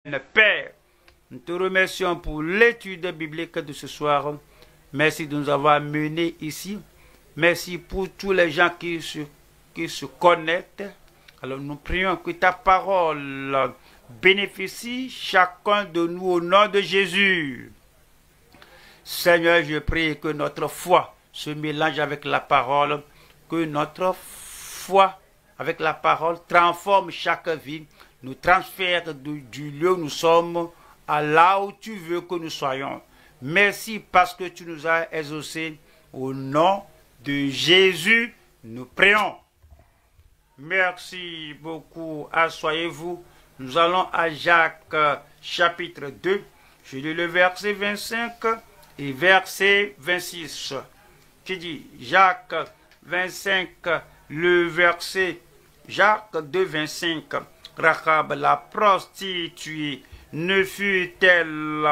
Père, nous te remercions pour l'étude biblique de ce soir. Merci de nous avoir menés ici. Merci pour tous les gens qui se connectent. Alors nous prions que ta parole bénéficie chacun de nous au nom de Jésus. Seigneur, je prie que notre foi se mélange avec la parole, que notre foi avec la parole transforme chaque vie, nous transfère du lieu où nous sommes à là où tu veux que nous soyons. Merci parce que tu nous as exaucés. Au nom de Jésus, nous prions. Merci beaucoup. Asseyez-vous. Nous allons à Jacques chapitre 2. Je lis le verset 25 et verset 26. Qui dit Jacques 25, le verset Jacques 2, 25. Rahab, la prostituée, ne fut-elle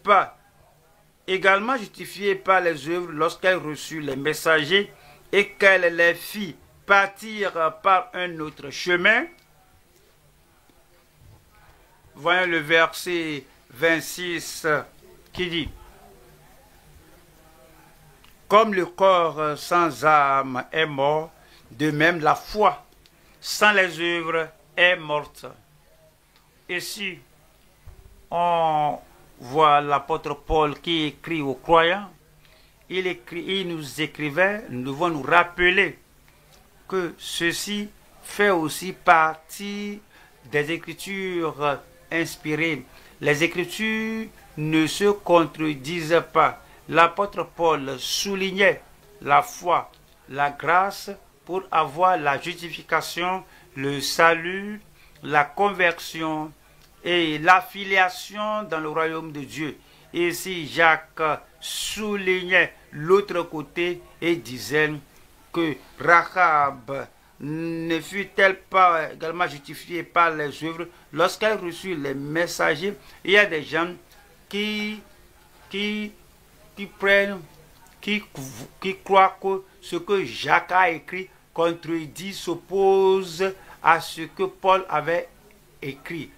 pas également justifiée par les œuvres lorsqu'elle reçut les messagers et qu'elle les fit partir par un autre chemin? Voyons le verset 26 qui dit: comme le corps sans âme est mort, de même la foi sans les œuvres est morte. Ici, on voit l'apôtre Paul qui écrit aux croyants. Il nous écrivait, nous devons nous rappeler que ceci fait aussi partie des Écritures inspirées. Les Écritures ne se contredisent pas. L'apôtre Paul soulignait la foi, la grâce pour avoir la justification, le salut, la conversion et l'affiliation dans le royaume de Dieu. Ici, Jacques soulignait l'autre côté et disait que Rahab ne fut-elle pas également justifiée par les œuvres lorsqu'elle reçut les messagers. Il y a des gens qui croient que ce que Jacques a écrit contredit, s'oppose à ce que Paul avait écrit.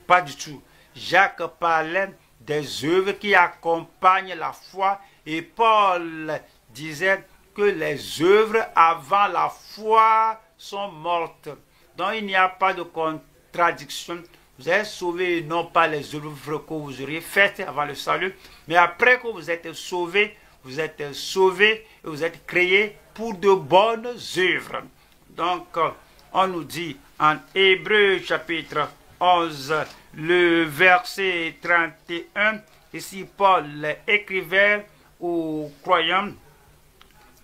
Pas du tout. Jacques parlait des œuvres qui accompagnent la foi et Paul disait que les œuvres avant la foi sont mortes. Donc il n'y a pas de contradiction. Vous êtes sauvés non pas les œuvres que vous auriez faites avant le salut, mais après que vous êtes sauvés et vous êtes créés pour de bonnes œuvres. Donc, on nous dit en Hébreux chapitre 11, le verset 31, ici Paul écrivait aux croyants,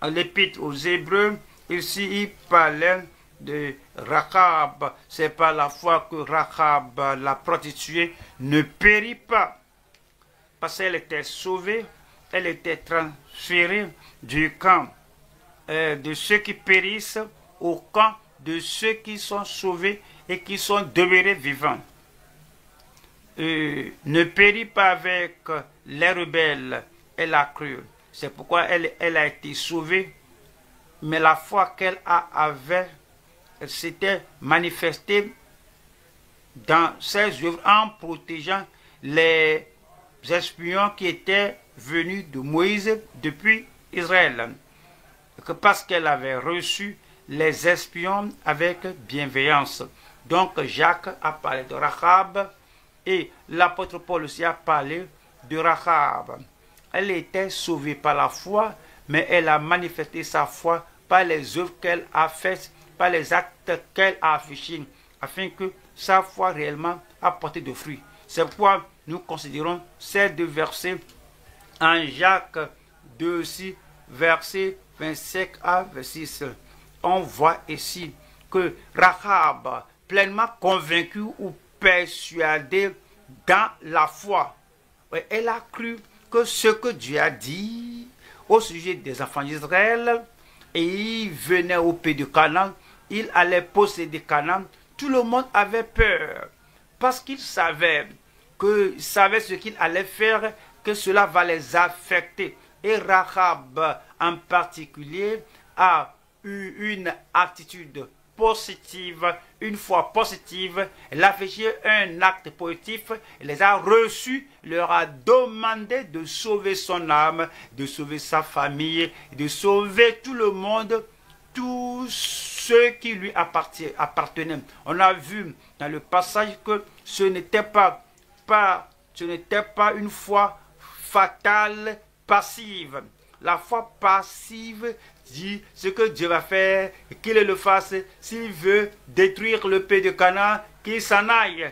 à l'épître aux Hébreux, ici il parlait de Rahab. C'est par la foi que Rahab, la prostituée, ne périt pas. Parce qu'elle était sauvée, elle était transférée du camp de ceux qui périssent au camp de ceux qui sont sauvés et qui sont demeurés vivants. Ne périt pas avec les rebelles, elle a cru. C'est pourquoi elle a été sauvée, mais la foi qu'elle avait s'était manifestée dans ses œuvres en protégeant les espions qui étaient venus de Moïse depuis Israël. Parce qu'elle avait reçu les espions avec bienveillance. Donc Jacques a parlé de Rahab et l'apôtre Paul aussi a parlé de Rahab. Elle était sauvée par la foi, mais elle a manifesté sa foi par les œuvres qu'elle a faites, par les actes qu'elle a affichés, afin que sa foi réellement a porté de fruits. C'est pourquoi nous considérons ces deux versets en Jacques 2 aussi, versets 25 à 26. On voit ici que Rahab, pleinement convaincue ou persuadée dans la foi, elle a cru que ce que Dieu a dit au sujet des enfants d'Israël, et il venait au pays de Canaan, il allait posséder Canaan, tout le monde avait peur, parce qu'il savait ce qu'il allait faire, que cela va les affecter. Et Rahab en particulier a eu une attitude positive. Une foi positive, elle a fait un acte positif, elle les a reçus, leur a demandé de sauver son âme, de sauver sa famille, de sauver tout le monde, tous ceux qui lui appartenaient. On a vu dans le passage que ce n'était pas une foi fatale, passive. La foi passive dit ce que Dieu va faire, qu'il le fasse. S'il veut détruire le pays de Canaan, qu'il s'en aille,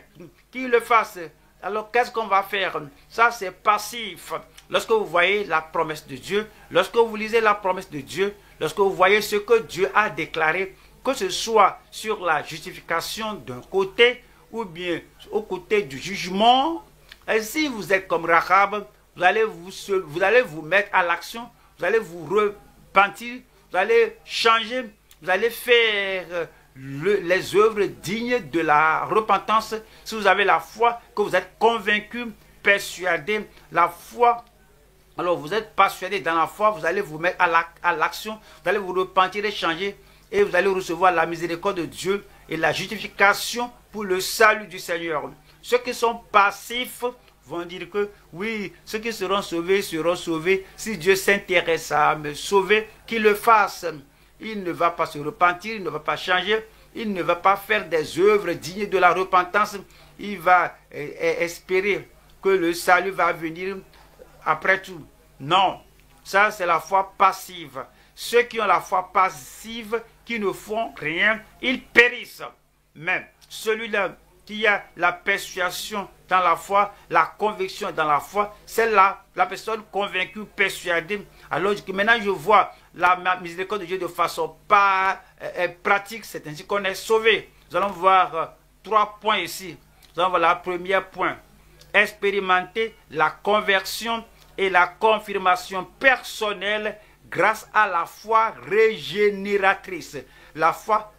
qu'il le fasse. Alors qu'est-ce qu'on va faire? Ça c'est passif. Lorsque vous voyez la promesse de Dieu, lorsque vous lisez la promesse de Dieu, lorsque vous voyez ce que Dieu a déclaré, que ce soit sur la justification d'un côté ou bien au côté du jugement, et si vous êtes comme Rahab, vous allez vous mettre à l'action, vous allez vous repentir, vous allez changer, vous allez faire les œuvres dignes de la repentance. Si vous avez la foi, que vous êtes convaincu, persuadé, la foi, alors vous êtes persuadé dans la foi, vous allez vous mettre à l'action, vous allez vous repentir et changer, et vous allez recevoir la miséricorde de Dieu et la justification pour le salut du Seigneur. Ceux qui sont passifs vont dire que oui, ceux qui seront sauvés. Si Dieu s'intéresse à me sauver, qu'il le fasse. Il ne va pas se repentir, il ne va pas changer, il ne va pas faire des œuvres dignes de la repentance. Il va espérer que le salut va venir après tout. Non, ça c'est la foi passive. Ceux qui ont la foi passive, qui ne font rien, ils périssent. Mais celui-là qui a la persuasion dans la foi, la conviction dans la foi, c'est la personne convaincue, persuadée. Alors que maintenant je vois la miséricorde de Dieu de façon pratique, c'est ainsi qu'on est sauvé. Nous allons voir 3 points ici. Nous allons voir le premier point. Expérimenter la conversion et la confirmation personnelle grâce à la foi régénératrice. La foi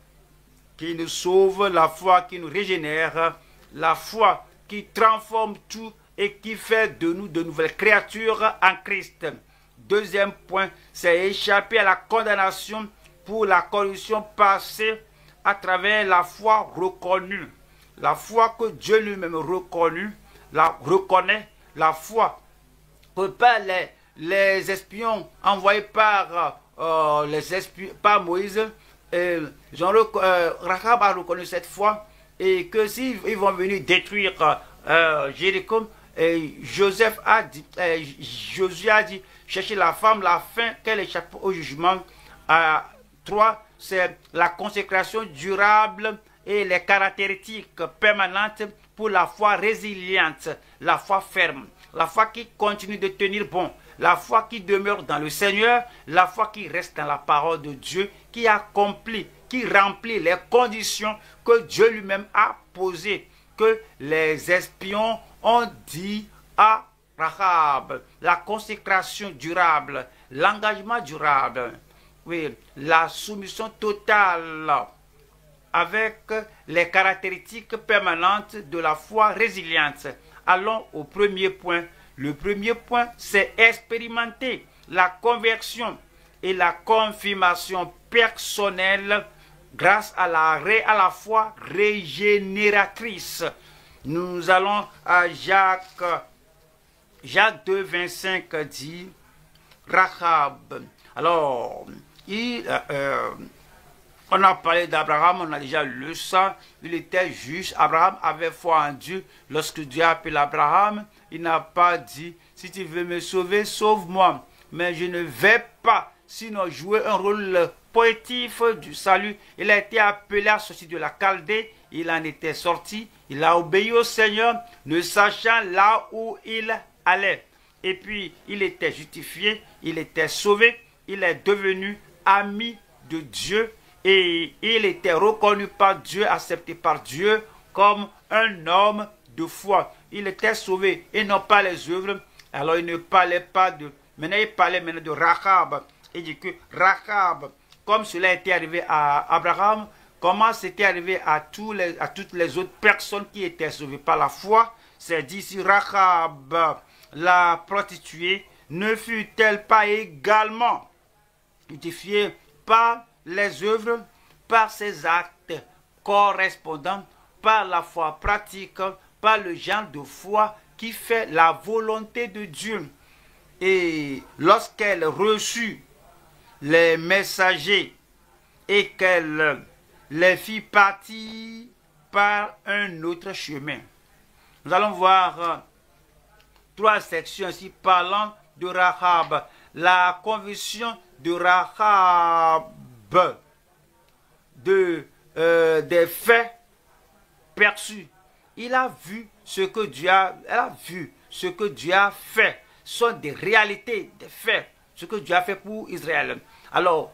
qui nous sauve, la foi qui nous régénère, la foi qui transforme tout et qui fait de nous de nouvelles créatures en Christ. Deuxième point, c'est échapper à la condamnation pour la corruption passée à travers la foi reconnue. La foi que Dieu lui-même reconnaît, la foi que pas les espions envoyés par Moïse, Rahab a reconnu cette foi, et que s'ils vont venir détruire Jéricho, Josué a dit, cherchez la femme, la fin, qu'elle échappe au jugement. 3, c'est la consécration durable et les caractéristiques permanentes pour la foi résiliente, la foi ferme, la foi qui continue de tenir bon, la foi qui demeure dans le Seigneur, la foi qui reste dans la parole de Dieu, qui accomplit, qui remplit les conditions que Dieu lui-même a posées, que les espions ont dit à Rahab. La consécration durable, l'engagement durable, oui, la soumission totale avec les caractéristiques permanentes de la foi résiliente. Allons au premier point. Le premier point, c'est expérimenter la conversion et la confirmation personnelle grâce à la foi régénératrice. Nous allons à Jacques 2, 25 dit Rahab. Alors, on a parlé d'Abraham, on a déjà lu ça. Il était juste. Abraham avait foi en Dieu. Lorsque Dieu a appelé Abraham, il n'a pas dit, si tu veux me sauver, sauve-moi. Mais je ne vais pas, sinon jouer un rôle positif du salut. Il a été appelé à sortir de la Chaldée. Il en était sorti. Il a obéi au Seigneur, ne sachant là où il allait. Et puis, il était justifié, il était sauvé. Il est devenu ami de Dieu. Et il était reconnu par Dieu, accepté par Dieu comme un homme de foi. Il était sauvé et non pas les œuvres. Alors il ne parlait pas de... Maintenant il parlait maintenant de Rahab. Il dit que Rahab, comme cela était arrivé à Abraham, comment c'était arrivé à toutes les autres personnes qui étaient sauvées par la foi. C'est dit si Rahab, la prostituée, ne fut-elle pas également justifiée par les œuvres? par ses actes correspondants, par la foi pratique, par le genre de foi qui fait la volonté de Dieu. Et lorsqu'elle reçut les messagers et qu'elle les fit partir par un autre chemin. Nous allons voir trois sections ici parlant de Rahab. La conversion de Rahab des faits perçus. Elle a vu ce que Dieu a fait. Ce sont des réalités, des faits, ce que Dieu a fait pour Israël. Alors,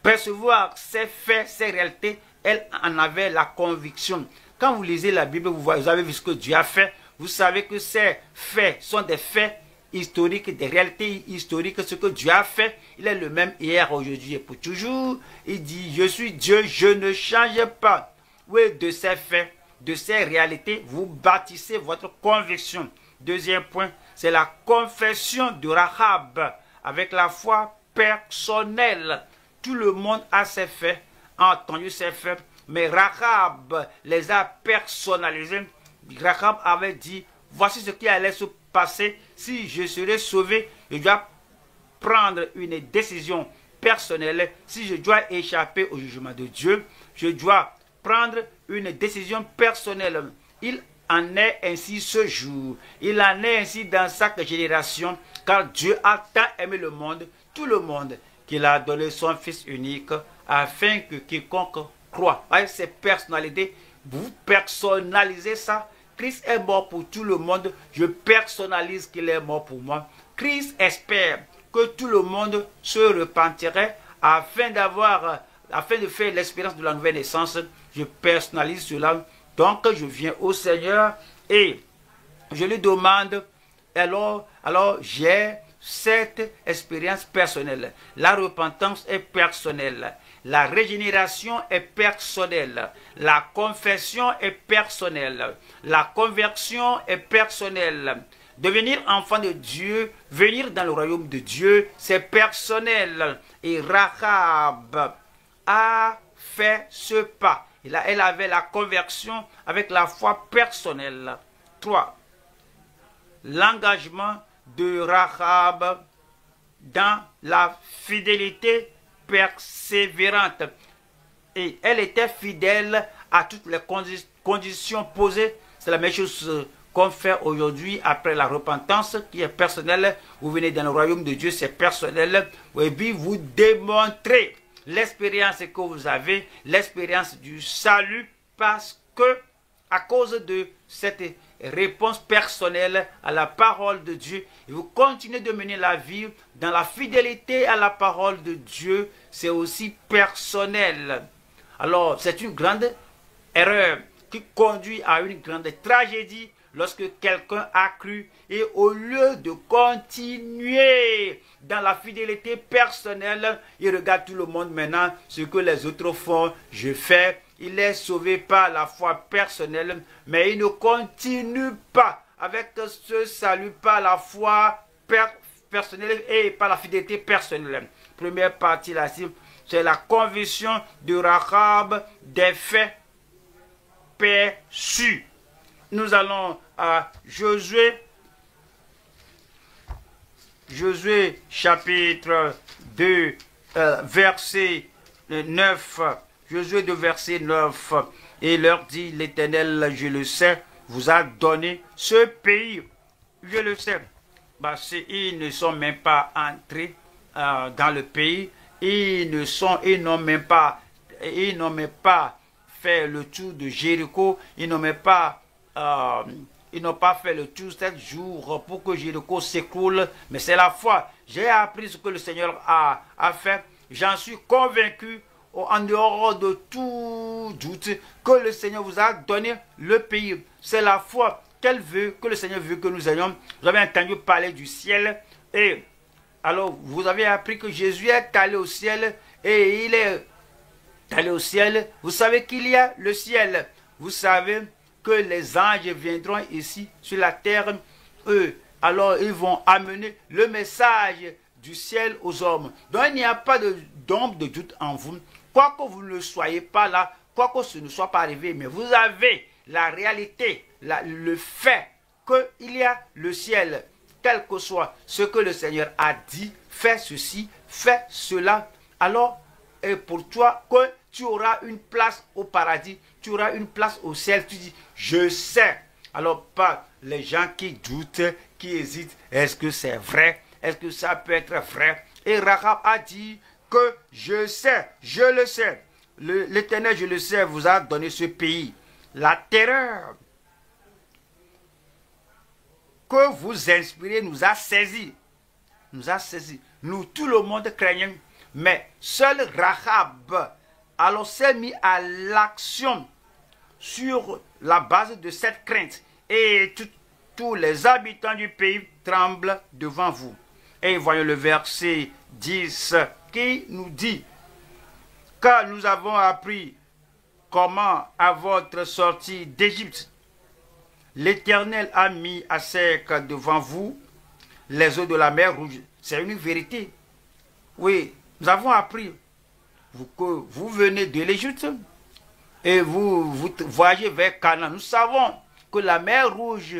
percevoir ces faits, ces réalités, elle en avait la conviction. Quand vous lisez la Bible, vous avez vu ce que Dieu a fait. Vous savez que ces faits sont des faits historiques, des réalités historiques. Ce que Dieu a fait, il est le même hier, aujourd'hui et pour toujours. Il dit, je suis Dieu, je ne change pas. Oui, de ces faits, de ces réalités, vous bâtissez votre conviction. Deuxième point, c'est la confession de Rahab avec la foi personnelle. Tout le monde a ses faits, a entendu ses faits, mais Rahab les a personnalisés. Rahab avait dit, voici ce qui allait se passer si je serais sauvé. Je dois prendre une décision personnelle. Si je dois échapper au jugement de Dieu, je dois prendre une décision personnelle. Il en est ainsi ce jour. Il en est ainsi dans chaque génération, car Dieu a tant aimé le monde, tout le monde, qu'il a donné son Fils unique, afin que quiconque croit. Avec ces personnalités, vous personnalisez ça. Christ est mort pour tout le monde. Je personnalise qu'il est mort pour moi. Christ espère que tout le monde se repentirait afin de faire l'expérience de la nouvelle naissance. Je personnalise cela. Donc, je viens au Seigneur et je lui demande, alors j'ai cette expérience personnelle. La repentance est personnelle. La régénération est personnelle. La confession est personnelle. La conversion est personnelle. Devenir enfant de Dieu, venir dans le royaume de Dieu, c'est personnel. Et Rahab a fait ce pas. Elle avait la conversion avec la foi personnelle. 3. L'engagement de Rahab dans la fidélité persévérante. Et elle était fidèle à toutes les conditions posées. C'est la même chose qu'on fait aujourd'hui après la repentance qui est personnelle. Vous venez dans le royaume de Dieu, c'est personnel. Et puis vous démontrez l'expérience que vous avez, l'expérience du salut, parce que à cause de cette réponse personnelle à la parole de Dieu, et vous continuez de mener la vie dans la fidélité à la parole de Dieu, c'est aussi personnel. Alors, c'est une grande erreur qui conduit à une grande tragédie lorsque quelqu'un a cru et au lieu de continuer dans la fidélité personnelle, il regarde tout le monde maintenant, ce que les autres font, je fais. Il est sauvé par la foi personnelle, mais il ne continue pas avec ce salut par la foi personnelle et par la fidélité personnelle. Première partie là-ci, c'est la conviction de Rahab des faits perçus. Nous allons à Josué chapitre 2, verset 9. Josué 2, verset 9. Et leur dit, l'Éternel, je le sais, vous a donné ce pays. Je le sais. Ils ne sont même pas entrés dans le pays. Ils n'ont même pas fait le tour de Jéricho. Ils n'ont pas fait le tour 7 jours pour que Jéricho s'écroule. Mais c'est la foi. J'ai appris ce que le Seigneur a fait. J'en suis convaincu, en dehors de tout doute, que le Seigneur vous a donné le pays. C'est la foi que le Seigneur veut que nous ayons. Vous avez entendu parler du ciel. Et alors, vous avez appris que Jésus est allé au ciel. Et il est allé au ciel. Vous savez qu'il y a le ciel. Vous savez que les anges viendront ici sur la terre. Alors ils vont amener le message du ciel aux hommes. Donc il n'y a pas d'ombre de doute en vous quoi que vous ne soyez pas là, quoi que ce ne soit pas arrivé, mais vous avez la réalité, le fait qu'il y a le ciel, quel que soit ce que le Seigneur a dit, fais ceci, fais cela, alors, et pour toi, que tu auras une place au paradis, tu auras une place au ciel, tu dis, je sais. Alors, pas les gens qui doutent, qui hésitent, est-ce que c'est vrai? Est-ce que ça peut être vrai? Et Rahab a dit que je sais, je le sais. L'Éternel, je le sais, vous a donné ce pays. La terreur que vous inspirez nous a saisis. Nous a saisis. Nous, tout le monde craignait. Mais seul Rahab, alors s'est mis à l'action sur la base de cette crainte. Et tous les habitants du pays tremblent devant vous. Et voyons le verset 10 qui nous dit, car nous avons appris comment à votre sortie d'Égypte, l'Éternel a mis à sec devant vous les eaux de la mer Rouge. C'est une vérité. Oui, nous avons appris que vous venez de l'Égypte et vous voyagez vers Canaan. Nous savons que la mer Rouge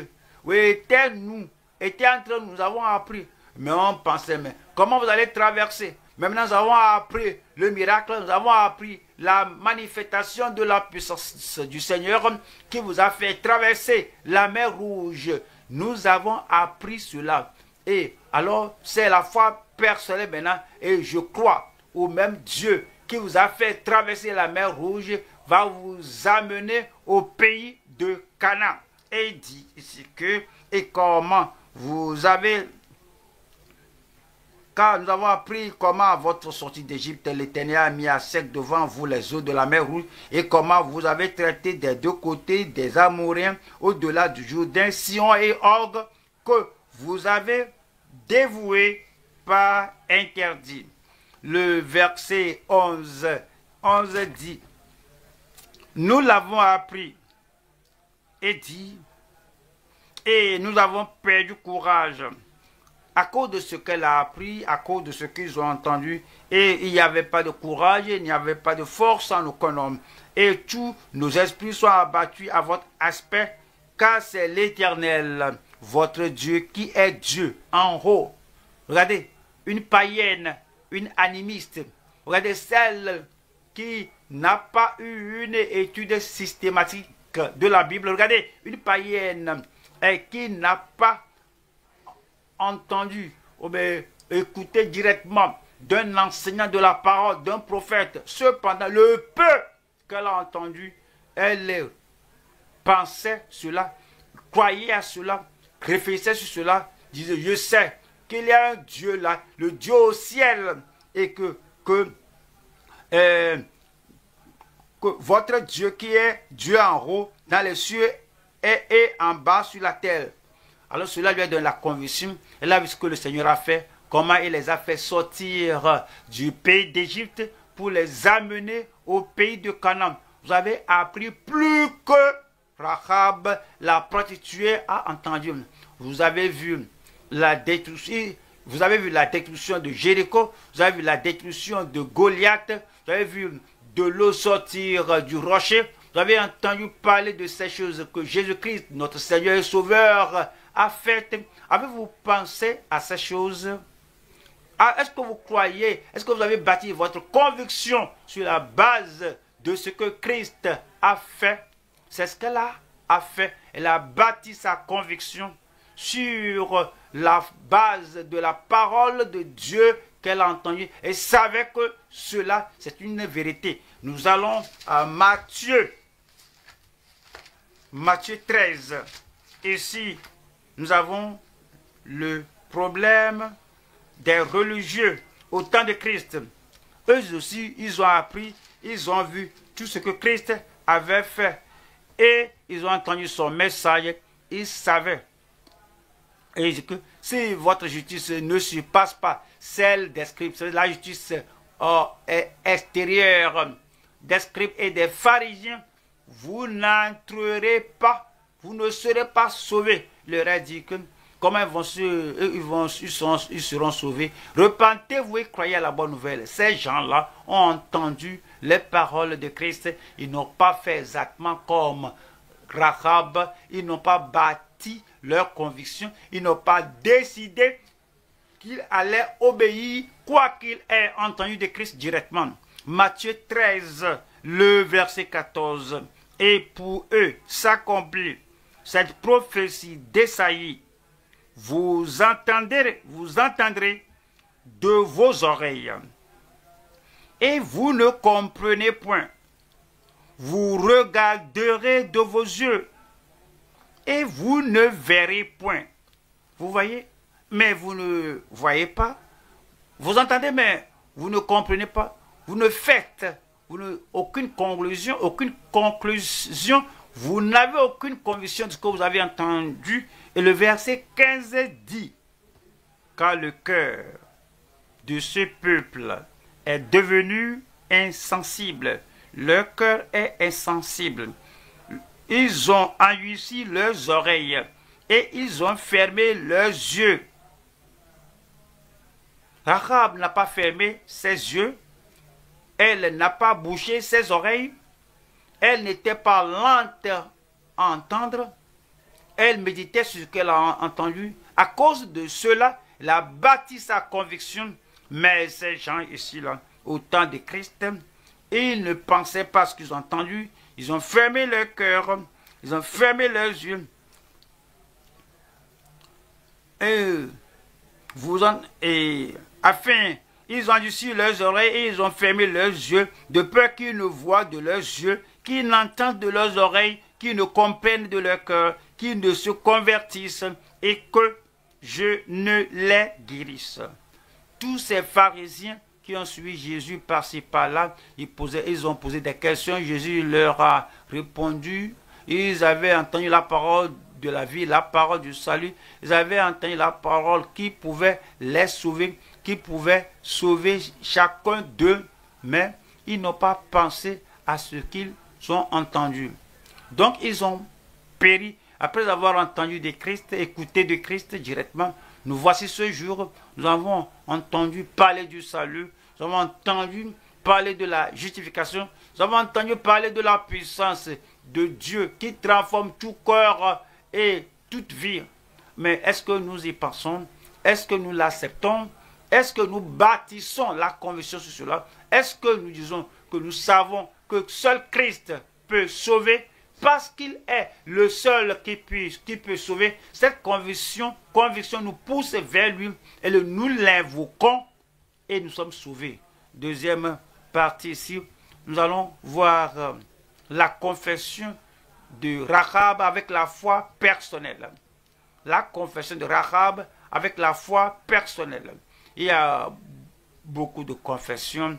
était en train, nous avons appris. Mais on pensait, mais comment vous allez traverser? Maintenant, nous avons appris le miracle, nous avons appris la manifestation de la puissance du Seigneur qui vous a fait traverser la mer Rouge. Nous avons appris cela. Et alors, c'est la foi personnelle maintenant. Et je crois au même Dieu qui vous a fait traverser la mer Rouge va vous amener au pays de Canaan. Et il dit ici que, et comment vous avez... Car nous avons appris comment à votre sortie d'Égypte, l'Éternel a mis à sec devant vous les eaux de la mer Rouge et comment vous avez traité des deux côtés des Amoréens au-delà du Jourdain, Sion et Og, que vous avez dévoués par interdit. Le verset 11 dit, nous l'avons appris et dit, et nous avons perdu courage. À cause de ce qu'elle a appris, à cause de ce qu'ils ont entendu, et il n'y avait pas de courage, il n'y avait pas de force en aucun homme. Et tous nos esprits sont abattus à votre aspect, car c'est l'Éternel, votre Dieu, qui est Dieu en haut. Regardez, une païenne, une animiste, regardez celle qui n'a pas eu une étude systématique de la Bible. Regardez, une païenne qui n'a pas entendu, écouté directement d'un enseignant de la parole, d'un prophète. Cependant, le peu qu'elle a entendu, elle pensait cela, croyait à cela, réfléchissait sur cela, disait, je sais qu'il y a un Dieu là, le Dieu au ciel, et que votre Dieu qui est Dieu en haut, dans les cieux, et en bas sur la terre. Alors cela lui a donné la conviction. Elle a vu ce que le Seigneur a fait, comment il les a fait sortir du pays d'Égypte pour les amener au pays de Canaan. Vous avez appris plus que Rahab, la prostituée, a entendu. Vous avez vu la destruction, vous avez vu la destruction de Jéricho, vous avez vu la destruction de Goliath, vous avez vu de l'eau sortir du rocher, vous avez entendu parler de ces choses que Jésus-Christ, notre Seigneur et Sauveur, a faites. Avez-vous pensé à ces choses? Est-ce que vous croyez, est-ce que vous avez bâti votre conviction sur la base de ce que Christ a fait? C'est ce qu'elle a fait. Elle a bâti sa conviction sur la base de la parole de Dieu qu'elle a entendue et savait que cela, c'est une vérité. Nous allons à Matthieu 13. Ici, nous avons le problème des religieux au temps de Christ. Eux aussi, ils ont appris, ils ont vu tout ce que Christ avait fait. Et ils ont entendu son message, ils savaient. Et que si votre justice ne surpasse pas celle des scribes, c'est la justice extérieure des scribes et des pharisiens, vous n'entrerez pas, vous ne serez pas sauvés. Il leur a dit que comment ils seront sauvés. Repentez-vous et croyez à la bonne nouvelle. Ces gens-là ont entendu les paroles de Christ. Ils n'ont pas fait exactement comme Rahab. Ils n'ont pas bâti leur conviction. Ils n'ont pas décidé qu'ils allaient obéir, quoi qu'ils aient entendu de Christ directement. Matthieu 13, le verset 14. Et pour eux s'accomplit cette prophétie d'Ésaïe. Vous entendrez de vos oreilles. Et vous ne comprenez point. Vous regarderez de vos yeux. Et vous ne verrez point. Vous voyez? Mais vous ne voyez pas. Vous entendez, mais vous ne comprenez pas. Vous ne faites aucune conclusion. Vous n'avez aucune conviction de ce que vous avez entendu. Et le verset 15 dit, car le cœur de ce peuple est devenu insensible. Leur cœur est insensible. Ils ont endurci leurs oreilles et ils ont fermé leurs yeux. Rahab n'a pas fermé ses yeux. Elle n'a pas bouché ses oreilles. Elle n'était pas lente à entendre. Elle méditait sur ce qu'elle a entendu. À cause de cela, elle a bâti sa conviction. Mais ces gens ici, là, au temps de Christ, ils ne pensaient pas ce qu'ils ont entendu. Ils ont fermé leur cœur. Ils ont fermé leurs yeux. Ils ont endurci leurs oreilles et ils ont fermé leurs yeux, de peur qu'ils ne voient de leurs yeux, qu'ils n'entendent de leurs oreilles, qu'ils ne comprennent de leur cœur, qu'ils ne se convertissent et que je ne les guérisse. Tous ces pharisiens qui ont suivi Jésus par-ci par-là, ils ont posé des questions, Jésus leur a répondu, ils avaient entendu la parole de la vie, la parole du salut, ils avaient entendu la parole qui pouvait les sauver, qui pouvait sauver chacun d'eux, mais ils n'ont pas pensé à ce qu'ils ont entendu. Donc ils ont péri après avoir entendu de Christ, écouté de Christ directement. Nous voici ce jour, nous avons entendu parler du salut, nous avons entendu parler de la justification, nous avons entendu parler de la puissance de Dieu qui transforme tout corps et toute vie. Mais est-ce que nous y pensons? Est-ce que nous l'acceptons? Est-ce que nous bâtissons la conviction sur cela? Est-ce que nous disons que nous savons que seul Christ peut sauver parce qu'il est le seul qui peut sauver? Cette conviction nous pousse vers lui et nous l'invoquons et nous sommes sauvés. Deuxième partie ici, nous allons voir la confession de Rahab avec la foi personnelle. La confession de Rahab avec la foi personnelle. Il y a beaucoup de confessions,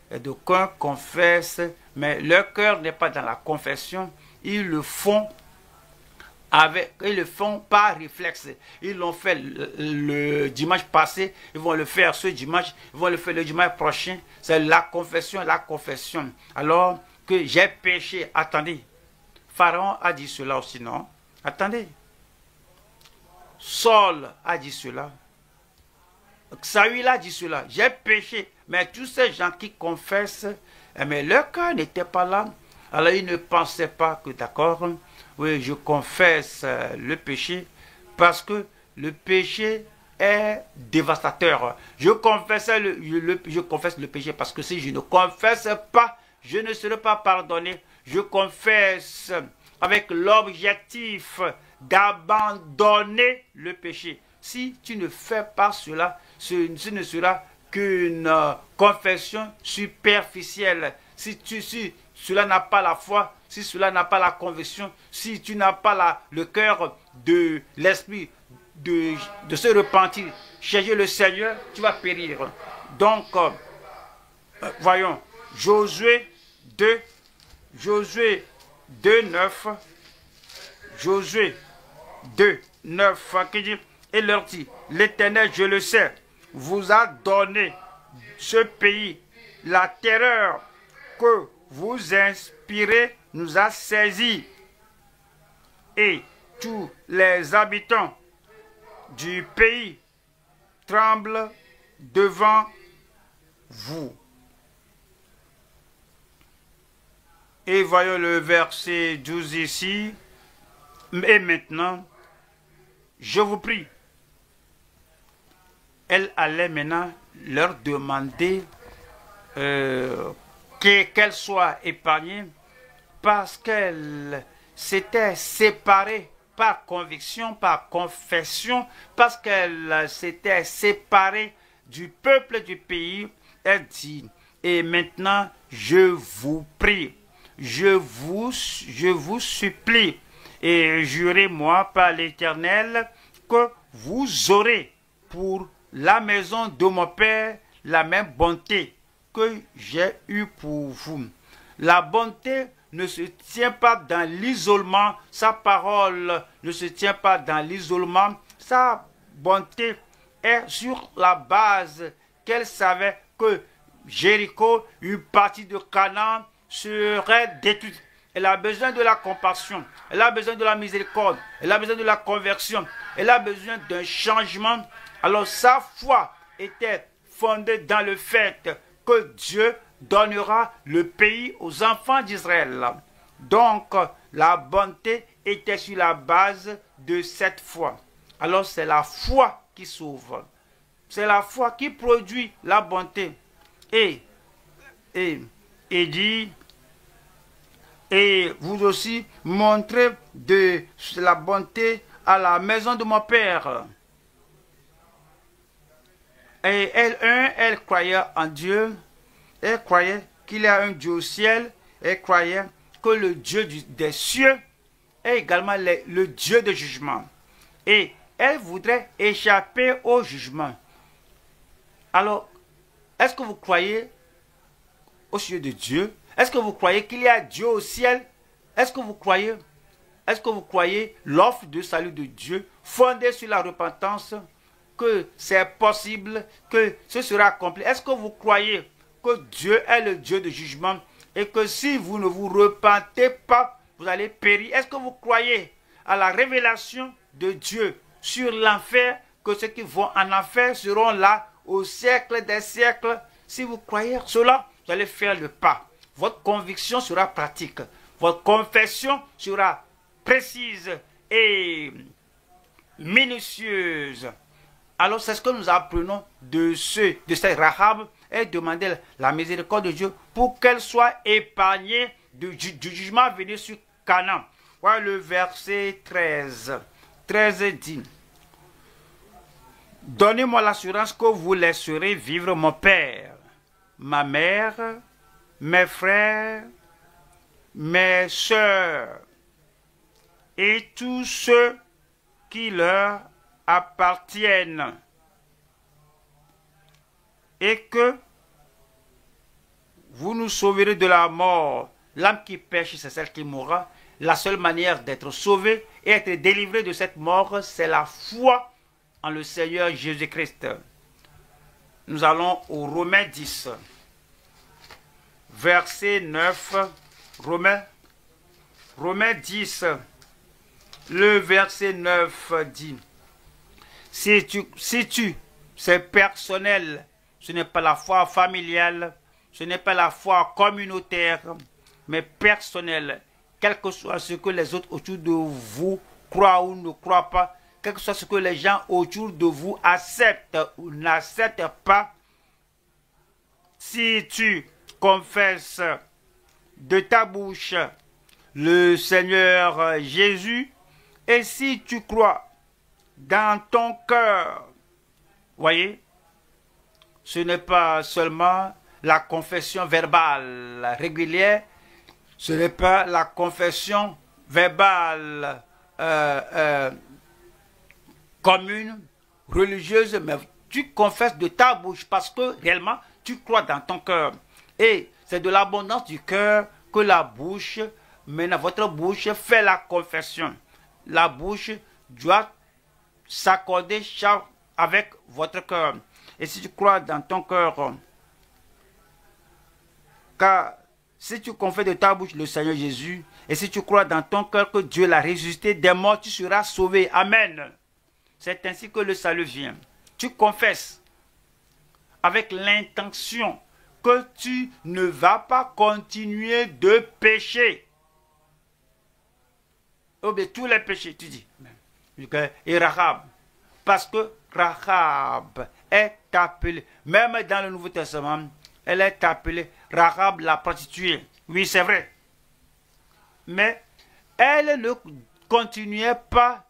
et d'aucuns confessent, mais leur cœur n'est pas dans la confession. Ils le font par réflexe. Ils l'ont fait le dimanche passé, ils vont le faire ce dimanche, ils vont le faire le dimanche prochain. C'est la confession. Alors que j'ai péché, attendez. Pharaon a dit cela aussi, non? Attendez. Saul a dit cela. Saül a dit cela. J'ai péché. Mais tous ces gens qui confessent, mais leur cœur n'était pas là. Alors ils ne pensaient pas que d'accord, oui, je confesse le péché parce que le péché est dévastateur. Je confesse le péché parce que si je ne confesse pas, je ne serai pas pardonné. Je confesse avec l'objectif d'abandonner le péché. Si tu ne fais pas cela, ce ne sera qu'une confession superficielle. Si cela n'a pas la foi, si cela n'a pas la conviction, si tu n'as pas le cœur de l'esprit de se repentir, chercher le Seigneur, tu vas périr. Donc, voyons, Josué 2, 9, Josué 2, 9, qui dit, et leur dit, l'Éternel, je le sais, vous a donné ce pays, la terreur que vous inspirez nous a saisis, et tous les habitants du pays tremblent devant vous. Et voyons le verset 12 ici. Et maintenant, je vous prie. Elle allait maintenant leur demander qu'elle soit épargnée parce qu'elle s'était séparée par conviction, par confession, parce qu'elle s'était séparée du peuple du pays. Elle dit, et maintenant, je vous prie, je vous supplie, et jurez-moi par l'Éternel que vous aurez pour la maison de mon Père la même bonté que j'ai eue pour vous. La bonté ne se tient pas dans l'isolement, sa parole ne se tient pas dans l'isolement, sa bonté est sur la base qu'elle savait que Jéricho, une partie de Canaan, serait détruite. Elle a besoin de la compassion, elle a besoin de la miséricorde, elle a besoin de la conversion, elle a besoin d'un changement. Alors sa foi était fondée dans le fait que Dieu donnera le pays aux enfants d'Israël. Donc la bonté était sur la base de cette foi. Alors c'est la foi qui sauve. C'est la foi qui produit la bonté. Et dit, et vous aussi montrez de la bonté à la maison de mon Père. Et elle croyait en Dieu, elle croyait qu'il y a un Dieu au ciel, elle croyait que le Dieu des cieux est également le Dieu de jugement. Et elle voudrait échapper au jugement. Alors, est-ce que vous croyez au ciel de Dieu? Est-ce que vous croyez qu'il y a Dieu au ciel? Est-ce que vous croyez l'offre de salut de Dieu fondée sur la repentance, que c'est possible, que ce sera accompli? Est-ce que vous croyez que Dieu est le Dieu de jugement et que si vous ne vous repentez pas, vous allez périr? Est-ce que vous croyez à la révélation de Dieu sur l'enfer, que ceux qui vont en enfer seront là au siècle des siècles? Si vous croyez cela, vous allez faire le pas. Votre conviction sera pratique. Votre confession sera précise et minutieuse. Alors c'est ce que nous apprenons de cette Rahab, et demander la miséricorde de Dieu pour qu'elle soit épargnée du jugement à venir sur Canaan. Voilà le verset 13. 13 dit, donnez-moi l'assurance que vous laisserez vivre mon père, ma mère, mes frères, mes sœurs et tous ceux qui leur appartiennent, et que vous nous sauverez de la mort. L'âme qui pêche, c'est celle qui mourra. La seule manière d'être sauvé et être délivré de cette mort, c'est la foi en le Seigneur Jésus-Christ. Nous allons au Romains 10, verset 9. Romains 10, le verset 9 dit, c'est personnel, ce n'est pas la foi familiale, ce n'est pas la foi communautaire, mais personnelle. Quel que soit ce que les autres autour de vous croient ou ne croient pas, quel que soit ce que les gens autour de vous acceptent ou n'acceptent pas, si tu confesses de ta bouche le Seigneur Jésus, et si tu crois dans ton cœur, voyez, ce n'est pas seulement la confession verbale régulière, ce n'est pas la confession verbale commune, religieuse, mais tu confesses de ta bouche parce que réellement tu crois dans ton cœur. Et c'est de l'abondance du cœur que la bouche, maintenant votre bouche fait la confession. La bouche doit s'accorder avec votre cœur. Et si tu crois dans ton cœur, car si tu confesses de ta bouche le Seigneur Jésus, et si tu crois dans ton cœur que Dieu l'a ressuscité des morts, tu seras sauvé. Amen. C'est ainsi que le salut vient. Tu confesses avec l'intention que tu ne vas pas continuer de pécher. Oh, bien, tous les péchés, tu dis. Et Rahab, parce que Rahab est appelée, même dans le Nouveau Testament, elle est appelée Rahab la prostituée. Oui, c'est vrai. Mais elle ne continuait pas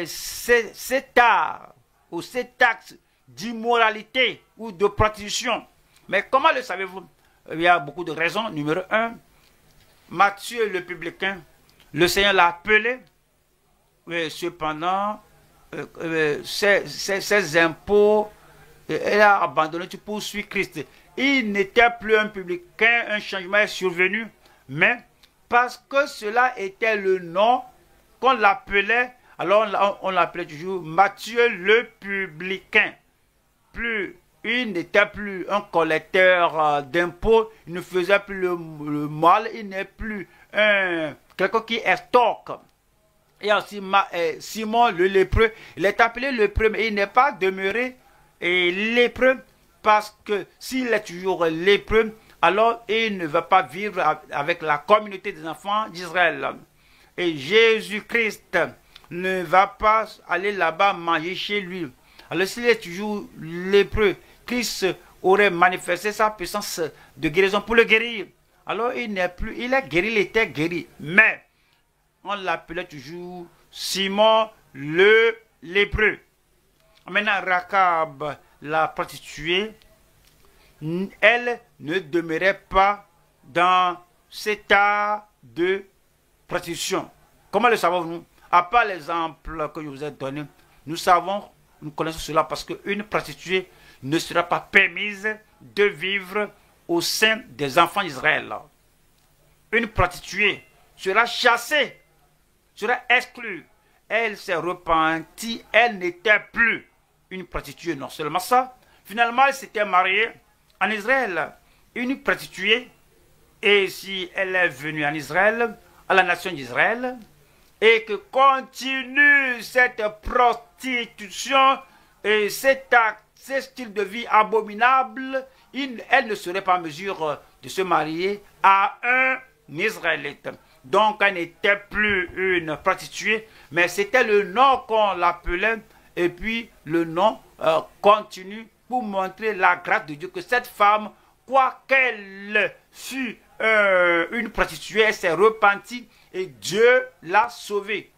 cet art ou cet acte d'immoralité ou de prostitution. Mais comment le savez-vous? Il y a beaucoup de raisons. Numéro 1, Matthieu le publicain, le Seigneur l'a appelé, mais cependant, ses impôts, elle a abandonné pour suivre Christ. Il n'était plus un publicain, un changement est survenu, mais parce que cela était le nom qu'on l'appelait, alors on l'appelait toujours Matthieu le publicain. Il n'était plus un collecteur d'impôts, il ne faisait plus le mal, il n'est plus quelqu'un qui estorque. Et aussi Simon le lépreux, il est appelé lépreux, mais il n'est pas demeuré lépreux, parce que s'il est toujours lépreux, alors il ne va pas vivre avec la communauté des enfants d'Israël. Et Jésus-Christ ne va pas aller là-bas manger chez lui. Alors s'il est toujours lépreux, Christ aurait manifesté sa puissance de guérison pour le guérir. Alors il n'est plus, il est guéri, il était guéri. Mais on l'appelait toujours Simon le lépreux. Maintenant, Rahab, la prostituée, elle ne demeurait pas dans cet art de prostitution. Comment le savons-nous? À part l'exemple que je vous ai donné, nous connaissons cela parce qu'une prostituée ne sera pas permise de vivre au sein des enfants d'Israël. Une prostituée sera chassée, sera exclue. Elle s'est repentie, elle n'était plus une prostituée. Non seulement ça, finalement elle s'était mariée en Israël, une prostituée. Et si elle est venue en Israël, à la nation d'Israël, et que continue cette prostitution et ce style de vie abominable, elle ne serait pas en mesure de se marier à un Israélite. Donc elle n'était plus une prostituée, mais c'était le nom qu'on l'appelait, et puis le nom continue pour montrer la grâce de Dieu, que cette femme, quoiqu'elle fût une prostituée, elle s'est repentie et Dieu l'a sauvée.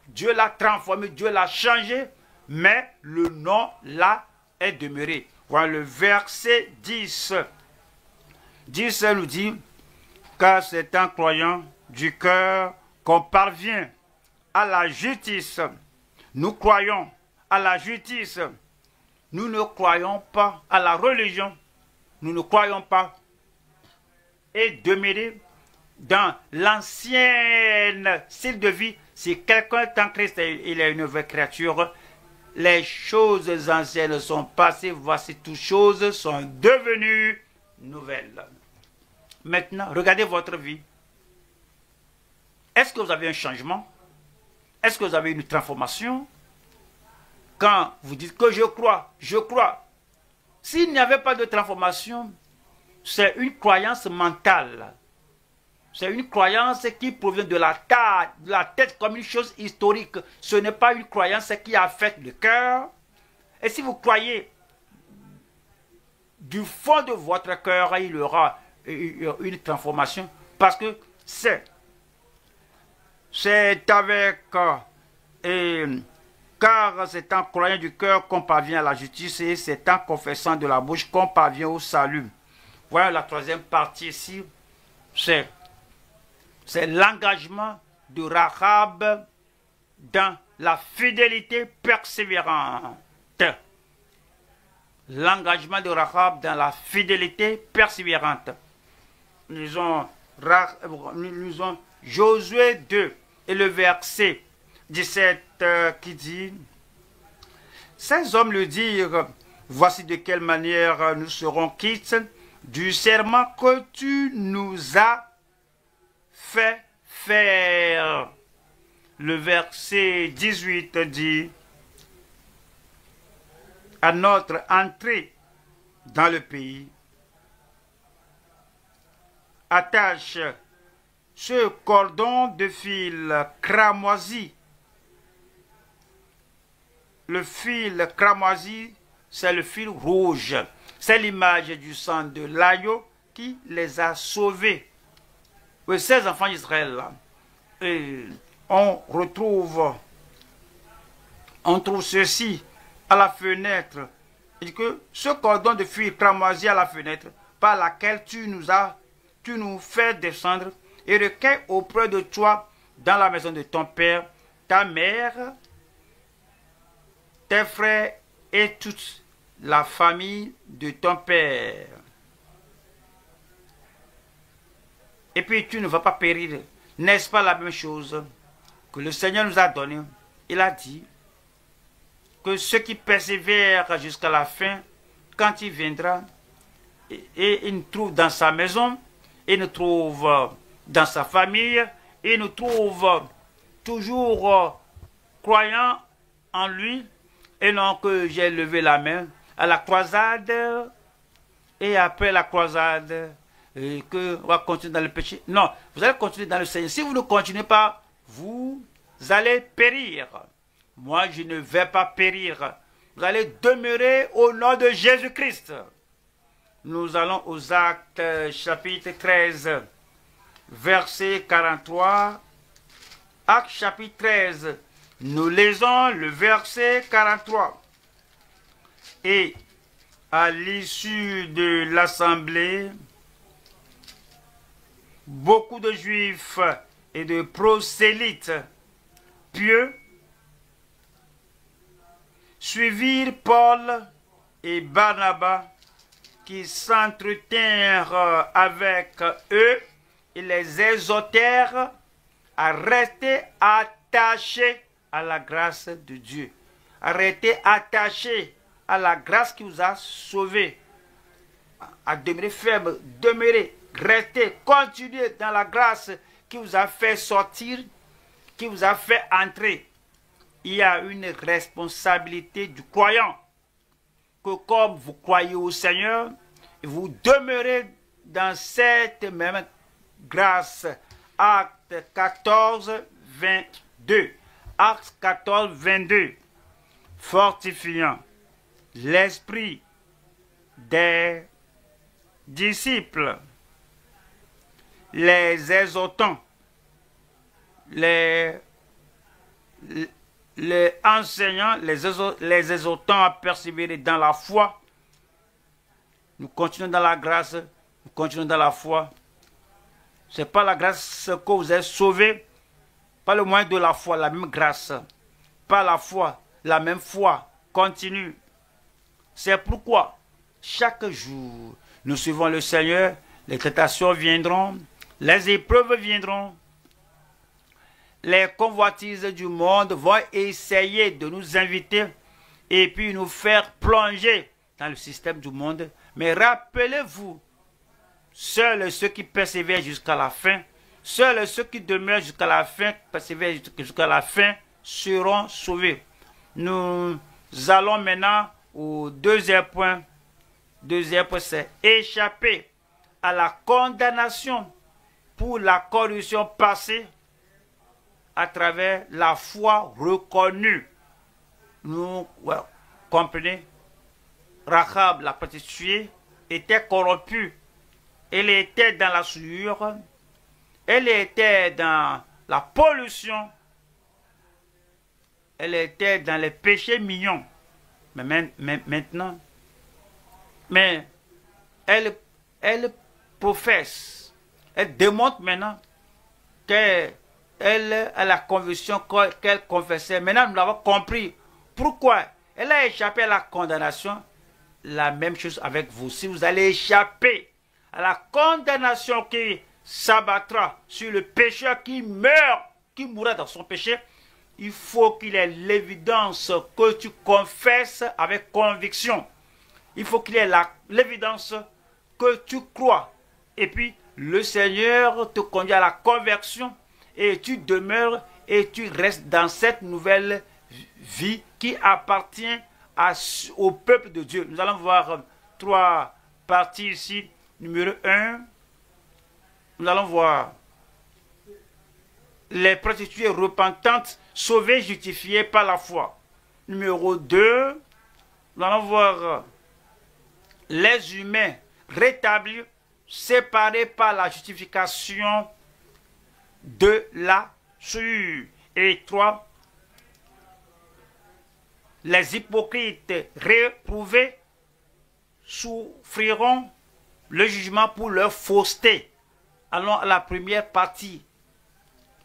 Dieu l'a transformée, Dieu l'a changée, mais le nom là est demeuré. Voilà le verset 10. 10 nous dit, car c'est en croyant du cœur qu'on parvient à la justice. Nous croyons à la justice. Nous ne croyons pas à la religion. Nous ne croyons pas. Et demeurer dans l'ancienne style de vie, si quelqu'un est en Christ, il est une nouvelle créature. Les choses anciennes sont passées, voici toutes choses sont devenues nouvelles. Maintenant, regardez votre vie. Est-ce que vous avez un changement? Est-ce que vous avez une transformation? Quand vous dites que je crois, je crois. S'il n'y avait pas de transformation, c'est une croyance mentale. C'est une croyance qui provient de la tête comme une chose historique. Ce n'est pas une croyance qui affecte le cœur. Et si vous croyez du fond de votre cœur, il y aura une transformation. Parce que c'est avec... car c'est en croyant du cœur qu'on parvient à la justice et c'est en confessant de la bouche qu'on parvient au salut. Voilà la troisième partie ici. C'est l'engagement de Rahab dans la fidélité persévérante. L'engagement de Rahab dans la fidélité persévérante. Nous lisons Josué 2 et le verset 17 qui dit: ces hommes le dirent, voici de quelle manière nous serons quittes du serment que tu nous as fait faire. Le verset 18 dit: à notre entrée dans le pays, attache ce cordon de fil cramoisi. Le fil cramoisi, c'est le fil rouge. C'est l'image du sang de l'agneau qui les a sauvés. Oui, ces enfants d'Israël, on trouve ceci à la fenêtre. Il dit que ce cordon de fil cramoisi à la fenêtre, par laquelle tu nous fais descendre et recueilles auprès de toi dans la maison de ton père, ta mère, tes frères et toute la famille de ton père. Et puis tu ne vas pas périr. N'est-ce pas la même chose que le Seigneur nous a donné? Il a dit que ceux qui persévèrent jusqu'à la fin, quand il viendra, et il nous trouve dans sa maison, il nous trouve dans sa famille, il nous trouve toujours croyant en lui, et non que j'ai levé la main à la croisade, et après la croisade, et que on va continuer dans le péché. Non, vous allez continuer dans le Seigneur. Si vous ne continuez pas, vous allez périr. Moi, je ne vais pas périr. Vous allez demeurer au nom de Jésus-Christ. Nous allons aux Actes chapitre 13, verset 43. Actes chapitre 13, nous lisons le verset 43. Et à l'issue de l'assemblée, beaucoup de Juifs et de prosélytes pieux suivirent Paul et Barnabas, qui s'entretinrent avec eux et les exhortèrent à rester attachés à la grâce de Dieu. À rester attachés à la grâce qui vous a sauvés. À demeurer ferme, demeurer, rester, continuer dans la grâce qui vous a fait sortir, qui vous a fait entrer. Il y a une responsabilité du croyant, que comme vous croyez au Seigneur, vous demeurez dans cette même grâce. Acte 14, 22. Acte 14, 22. Fortifiant l'esprit des disciples, les exhortant, les enseignants, les exhortant à persévérer dans la foi. Nous continuons dans la grâce, nous continuons dans la foi. Ce n'est pas la grâce que vous êtes sauvés, pas le moyen de la foi, la même grâce. Pas la foi, la même foi continue. C'est pourquoi chaque jour, nous suivons le Seigneur, les tentations viendront, les épreuves viendront, les convoitises du monde vont essayer de nous inviter et puis nous faire plonger dans le système du monde. Mais rappelez-vous, seuls ceux qui persévèrent jusqu'à la fin, seuls ceux qui demeurent jusqu'à la fin, persévèrent jusqu'à la fin, seront sauvés. Nous allons maintenant au deuxième point. Deuxième point, c'est échapper à la condamnation pour la corruption passée à travers la foi reconnue. Nous comprenez, Rahab, la prostituée, était corrompue. Elle était dans la souillure, elle était dans la pollution, elle était dans les péchés mignons. Mais maintenant, elle professe, elle démontre maintenant qu'elle a la conviction qu'elle confessait. Maintenant, nous l'avons compris. Pourquoi? Elle a échappé à la condamnation. La même chose avec vous. Si vous allez échapper à la condamnation qui s'abattra sur le pécheur qui meurt, qui mourra dans son péché, il faut qu'il ait l'évidence que tu confesses avec conviction. Il faut qu'il ait l'évidence que tu crois. Et puis, le Seigneur te conduit à la conversion et tu demeures et tu restes dans cette nouvelle vie qui appartient au peuple de Dieu. Nous allons voir trois parties ici. Numéro 1, nous allons voir les prostituées repentantes, sauvées, justifiées par la foi. Numéro 2, nous allons voir les humains rétablis, séparés par la justification de la sûre. Et 3, les hypocrites réprouvés souffriront le jugement pour leur fausseté. Allons à la première partie.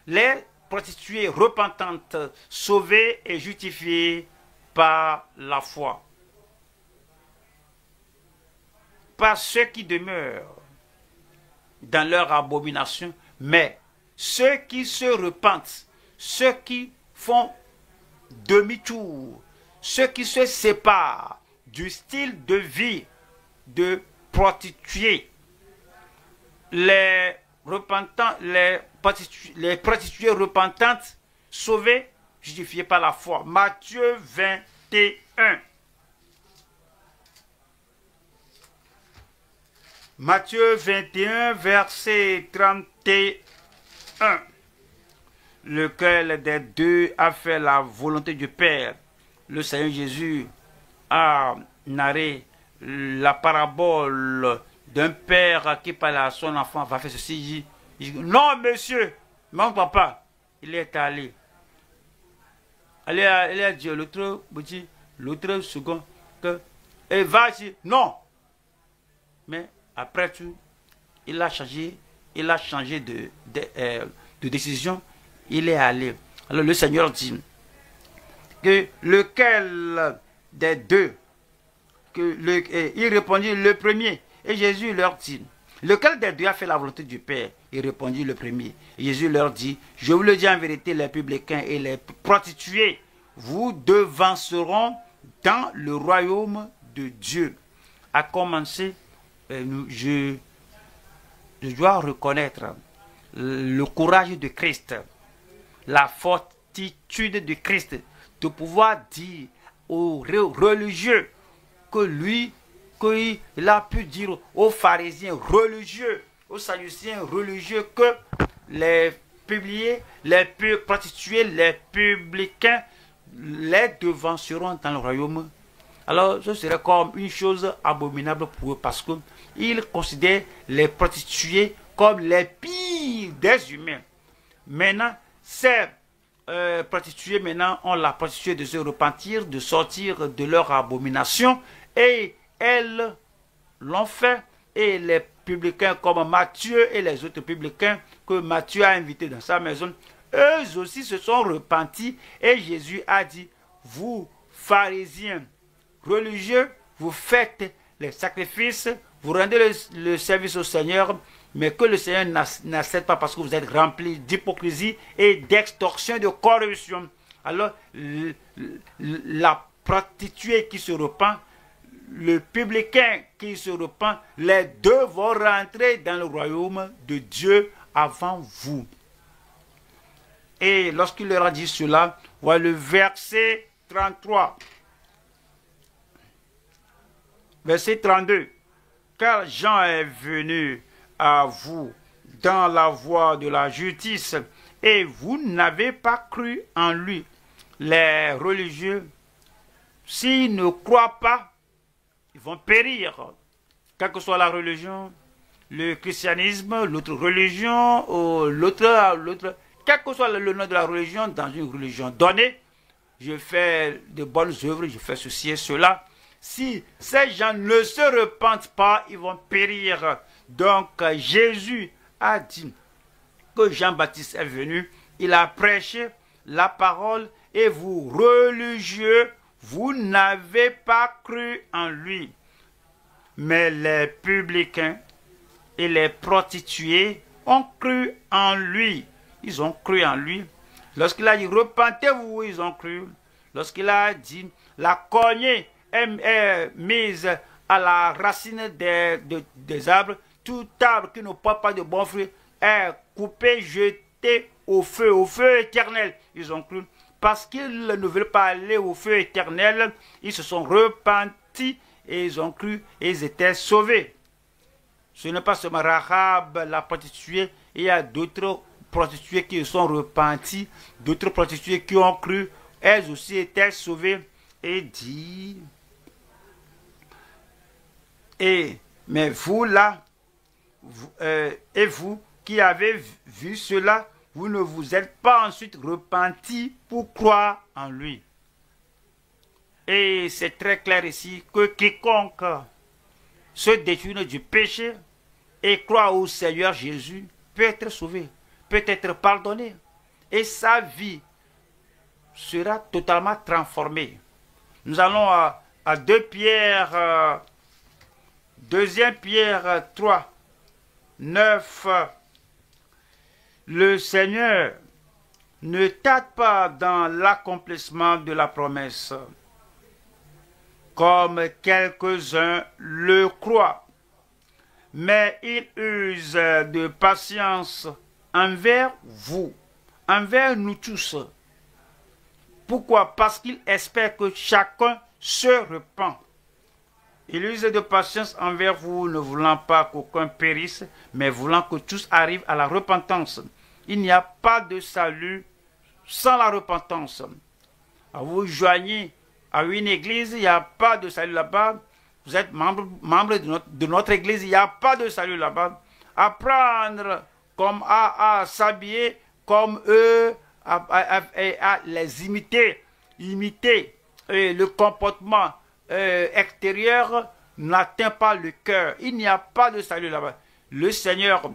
Les prostituées repentantes, sauvées et justifiées par la foi. Pas ceux qui demeurent dans leur abomination, mais ceux qui se repentent, ceux qui font demi-tour, ceux qui se séparent du style de vie de prostituées. Les prostituées repentantes, sauvées, justifiées par la foi. Matthieu 21. Matthieu 21, verset 31. Lequel des deux a fait la volonté du Père? Le Seigneur Jésus a narré la parabole d'un père qui parle à son enfant, va faire ceci. Il dit, non monsieur, mon papa, il est allé. Il a dit l'autre second que, et va dire, non. Mais après tout, il a changé de décision, il est allé. Alors le Seigneur dit que lequel des deux, il répondit le premier. Et Jésus leur dit, lequel des deux a fait la volonté du Père? Il répondit le premier. Et Jésus leur dit, je vous le dis en vérité, les publicains et les prostituées vous devanceront dans le royaume de Dieu. À commencer, je dois reconnaître le courage de Christ, la fortitude de Christ, de pouvoir dire aux religieux que lui, qu'il a pu dire aux pharisiens religieux, aux sadducéens religieux, que les publiés, les prostituées, les publicains les devanceront dans le royaume. Alors ce serait comme une chose abominable pour eux, parce qu'ils considèrent les prostituées comme les pires des humains. Maintenant, ces prostituées ont la possibilité de se repentir, de sortir de leur abomination, et elles l'ont fait. Et les publicains comme Matthieu et les autres publicains que Matthieu a invités dans sa maison, eux aussi se sont repentis. Et Jésus a dit, vous pharisiens religieux, vous faites les sacrifices, vous rendez le service au Seigneur, mais que le Seigneur n'accepte pas parce que vous êtes remplis d'hypocrisie et d'extorsion, de corruption. Alors, la prostituée qui se repent, le publicain qui se repent, les deux vont rentrer dans le royaume de Dieu avant vous. Et lorsqu'il leur a dit cela, voilà le verset 33. Verset 32. Car Jean est venu à vous dans la voie de la justice, et vous n'avez pas cru en lui. Les religieux, s'ils ne croient pas, ils vont périr. Quelle que soit la religion, le christianisme, l'autre religion, ou l'autre, quel que soit le nom de la religion, dans une religion donnée, je fais de bonnes œuvres, je fais ceci et cela. Si ces gens ne se repentent pas, ils vont périr. Donc Jésus a dit que Jean-Baptiste est venu, il a prêché la parole, et vous religieux, vous n'avez pas cru en lui. Mais les publicains et les prostituées ont cru en lui. Ils ont cru en lui. Lorsqu'il a dit repentez-vous, ils ont cru. Lorsqu'il a dit la cognée est mise à la racine des arbres, tout arbre qui ne porte pas de bons fruits est coupé, jeté au feu éternel. Ils ont cru. Parce qu'ils ne veulent pas aller au feu éternel, ils se sont repentis et ils ont cru et ils étaient sauvés. Ce n'est pas seulement Rahab, la prostituée, il y a d'autres prostituées qui sont repenties, d'autres prostituées qui ont cru, elles aussi étaient sauvées, et dit, mais vous là, et vous qui avez vu cela, vous ne vous êtes pas ensuite repentis pour croire en lui. Et c'est très clair ici que quiconque se détourne du péché et croit au Seigneur Jésus peut être sauvé, peut être pardonné. Et sa vie sera totalement transformée. Nous allons à 2 Pierre, 2 Pierre 3, 9. Le Seigneur ne tarde pas dans l'accomplissement de la promesse, comme quelques-uns le croient, mais il use de patience envers vous, envers nous tous. Pourquoi? Parce qu'il espère que chacun se repent. Il use de patience envers vous, ne voulant pas qu'aucun périsse, mais voulant que tous arrivent à la repentance. Il n'y a pas de salut sans la repentance. Vous vous joignez à une église, il n'y a pas de salut là-bas. Vous êtes membre de notre église, il n'y a pas de salut là-bas. Apprendre comme à s'habiller comme eux, à les imiter le comportement extérieur n'atteint pas le cœur. Il n'y a pas de salut là-bas. Le Seigneur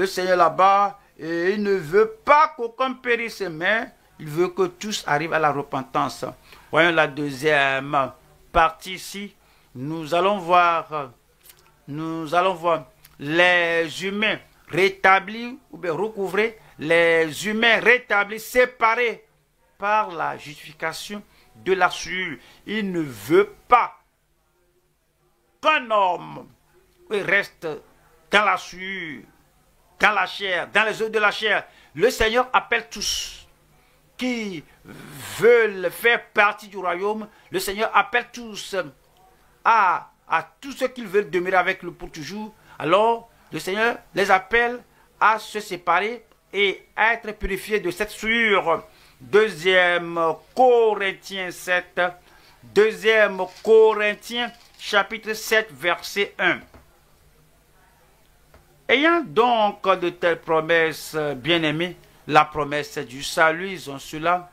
là-bas, il ne veut pas qu'aucun périsse, mais il veut que tous arrivent à la repentance. Voyons la deuxième partie ici. Nous allons voir les humains rétablis ou bien recouvrés, les humains rétablis, séparés par la justification de la souillure. Il ne veut pas qu'un homme reste dans la souillure, dans la chair, dans les œuvres de la chair. Le Seigneur appelle tous qui veulent faire partie du royaume. Le Seigneur appelle tous à tous ceux qui veulent demeurer avec lui pour toujours. Alors, le Seigneur les appelle à se séparer et à être purifiés de cette souillure. 2 Corinthiens 7, 2 Corinthiens chapitre 7, verset 1. Ayant donc de telles promesses, bien-aimés, la promesse du salut, ils ont cela,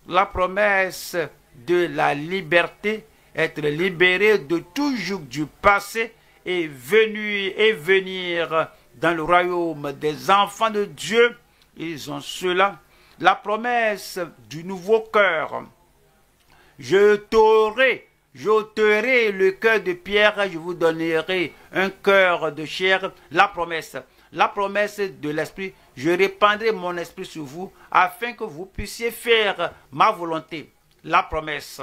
la promesse de la liberté, être libéré de tout joug du passé et venir dans le royaume des enfants de Dieu, ils ont cela, la promesse du nouveau cœur. Je t'ôterai le cœur de pierre, je vous donnerai un cœur de chair. La promesse de l'esprit, je répandrai mon esprit sur vous afin que vous puissiez faire ma volonté. La promesse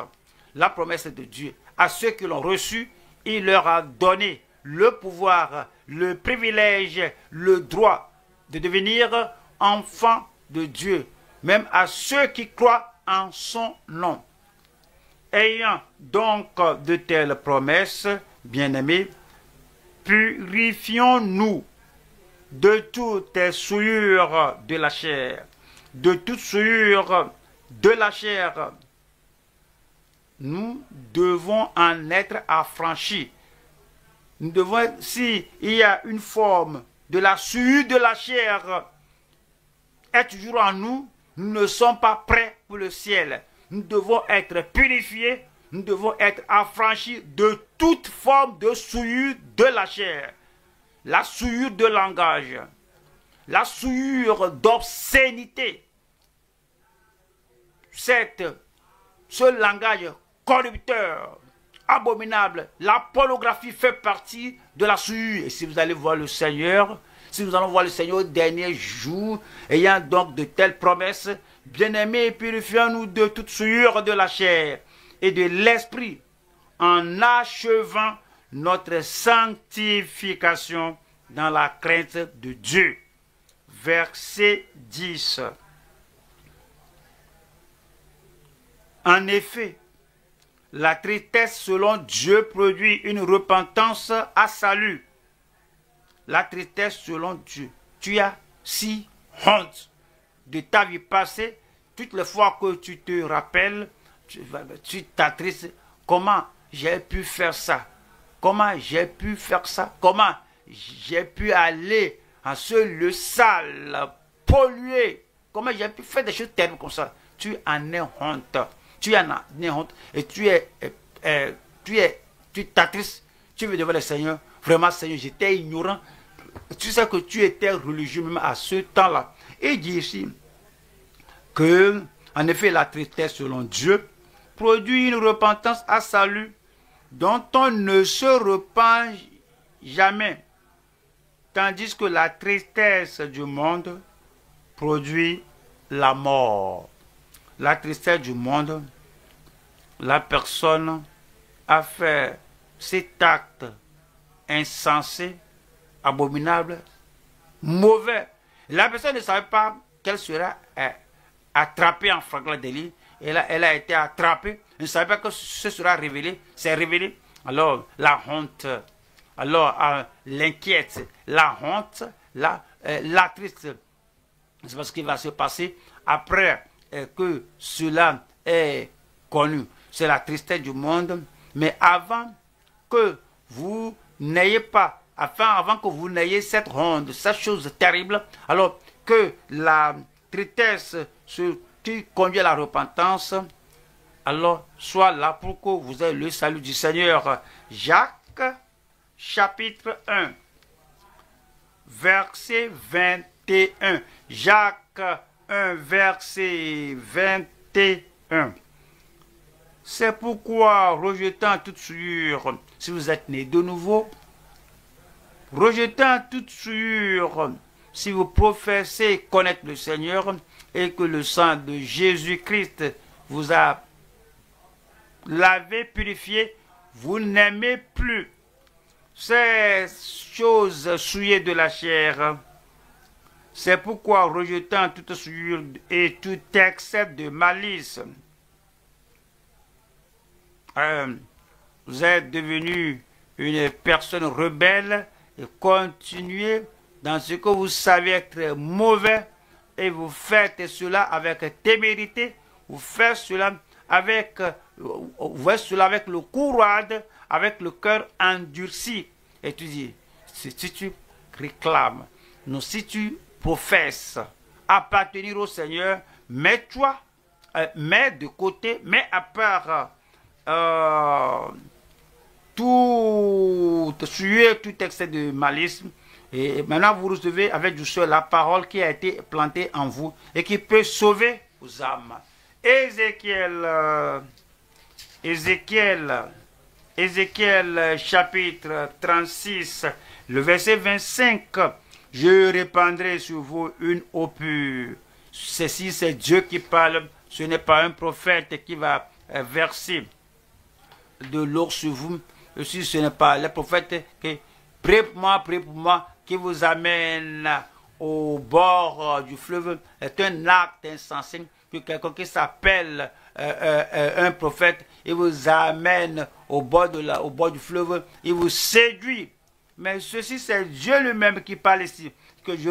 de Dieu. À ceux qui l'ont reçu, il leur a donné le pouvoir, le privilège, le droit de devenir enfants de Dieu, même à ceux qui croient en son nom. Ayant donc de telles promesses, bien-aimés, purifions-nous de toute souillure de la chair, de toute souillure de la chair. Nous devons en être affranchis. Nous devons, s'il y a une forme de la souillure de la chair est toujours en nous, nous ne sommes pas prêts pour le ciel. Nous devons être purifiés, nous devons être affranchis de toute forme de souillure de la chair. La souillure de langage, la souillure d'obscénité. Ce langage corrupteur, abominable, la pornographie fait partie de la souillure. Et si vous allez voir le Seigneur, si nous allons voir le Seigneur au dernier jour, ayant donc de telles promesses, bien-aimés, purifions-nous de toute souillure de la chair et de l'esprit, en achevant notre sanctification dans la crainte de Dieu. Verset 10. En effet, la tristesse selon Dieu produit une repentance à salut. La tristesse selon Dieu. Tu as si honte de ta vie passée, toutes les fois que tu te rappelles, tu t'attristes. Comment j'ai pu faire ça? Comment j'ai pu faire ça? Comment j'ai pu aller en ce lieu sale, pollué? Comment j'ai pu faire des choses terribles comme ça? Tu en es honte. Tu en es honte. Et tu t'attristes. Tu veux devant le Seigneur. Vraiment, Seigneur, j'étais ignorant. Tu sais que tu étais religieux même à ce temps-là. Et il dit ici que, en effet, la tristesse selon Dieu produit une repentance à salut dont on ne se repent jamais. Tandis que la tristesse du monde produit la mort. La tristesse du monde, la personne a fait cet acte insensé, abominable, mauvais. La personne ne savait pas qu'elle sera attrapée en flagrant délit. Elle a été attrapée. Elle ne savait pas que ce sera révélé. C'est révélé. Alors, la honte, alors l'inquiète, la honte, la triste. C'est parce qu'il va se passer après que cela est connu. C'est la tristesse du monde. Mais avant que vous n'ayez pas, avant que vous n'ayez cette honte, cette chose terrible, alors que la tristesse qui conduit à la repentance, alors soit là pour que vous ayez le salut du Seigneur. Jacques, chapitre 1, verset 21. Jacques 1, verset 21. C'est pourquoi, rejetant toute souillure, si vous êtes né de nouveau, rejetant toute souillure, si vous professez connaître le Seigneur et que le sang de Jésus-Christ vous a lavé, purifié, vous n'aimez plus ces choses souillées de la chair. C'est pourquoi, rejetant toute souillure et tout excès de malice, vous êtes devenu une personne rebelle et continuez dans ce que vous savez être mauvais et vous faites cela avec témérité, vous faites cela avec le courage, avec le cœur endurci. Et tu dis, si tu réclames, non, si tu professes appartenir au Seigneur, mets-toi, mets de côté, mets à part tout suer, tout excès de malice. Et maintenant vous recevez avec douceur la parole qui a été plantée en vous et qui peut sauver vos âmes. Ézéchiel chapitre 36, le verset 25. Je répandrai sur vous une eau pure. Ceci, c'est Dieu qui parle. Ce n'est pas un prophète qui va verser de l'eau sur vous. Aussi, ce n'est pas le prophète qui prie pour moi, qui vous amène au bord du fleuve. C'est un acte insensé que quelqu'un qui s'appelle un prophète, il vous amène au bord du fleuve, il vous séduit. Mais ceci, c'est Dieu lui-même qui parle ici, que je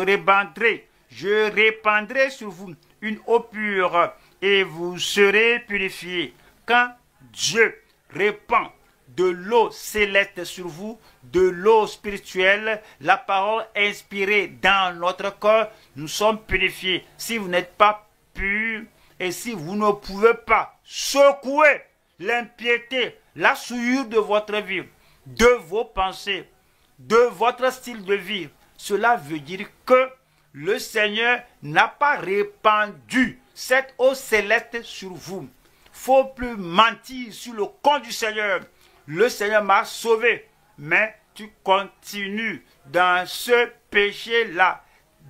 répandrai sur vous une eau pure et vous serez purifiés. Quand Dieu répand de l'eau céleste sur vous, de l'eau spirituelle, la parole inspirée dans notre corps, nous sommes purifiés. Si vous n'êtes pas pur et si vous ne pouvez pas secouer l'impiété, la souillure de votre vie, de vos pensées, de votre style de vie, cela veut dire que le Seigneur n'a pas répandu cette eau céleste sur vous. Faut plus mentir sur le compte du Seigneur. Le Seigneur m'a sauvé, mais tu continues dans ce péché-là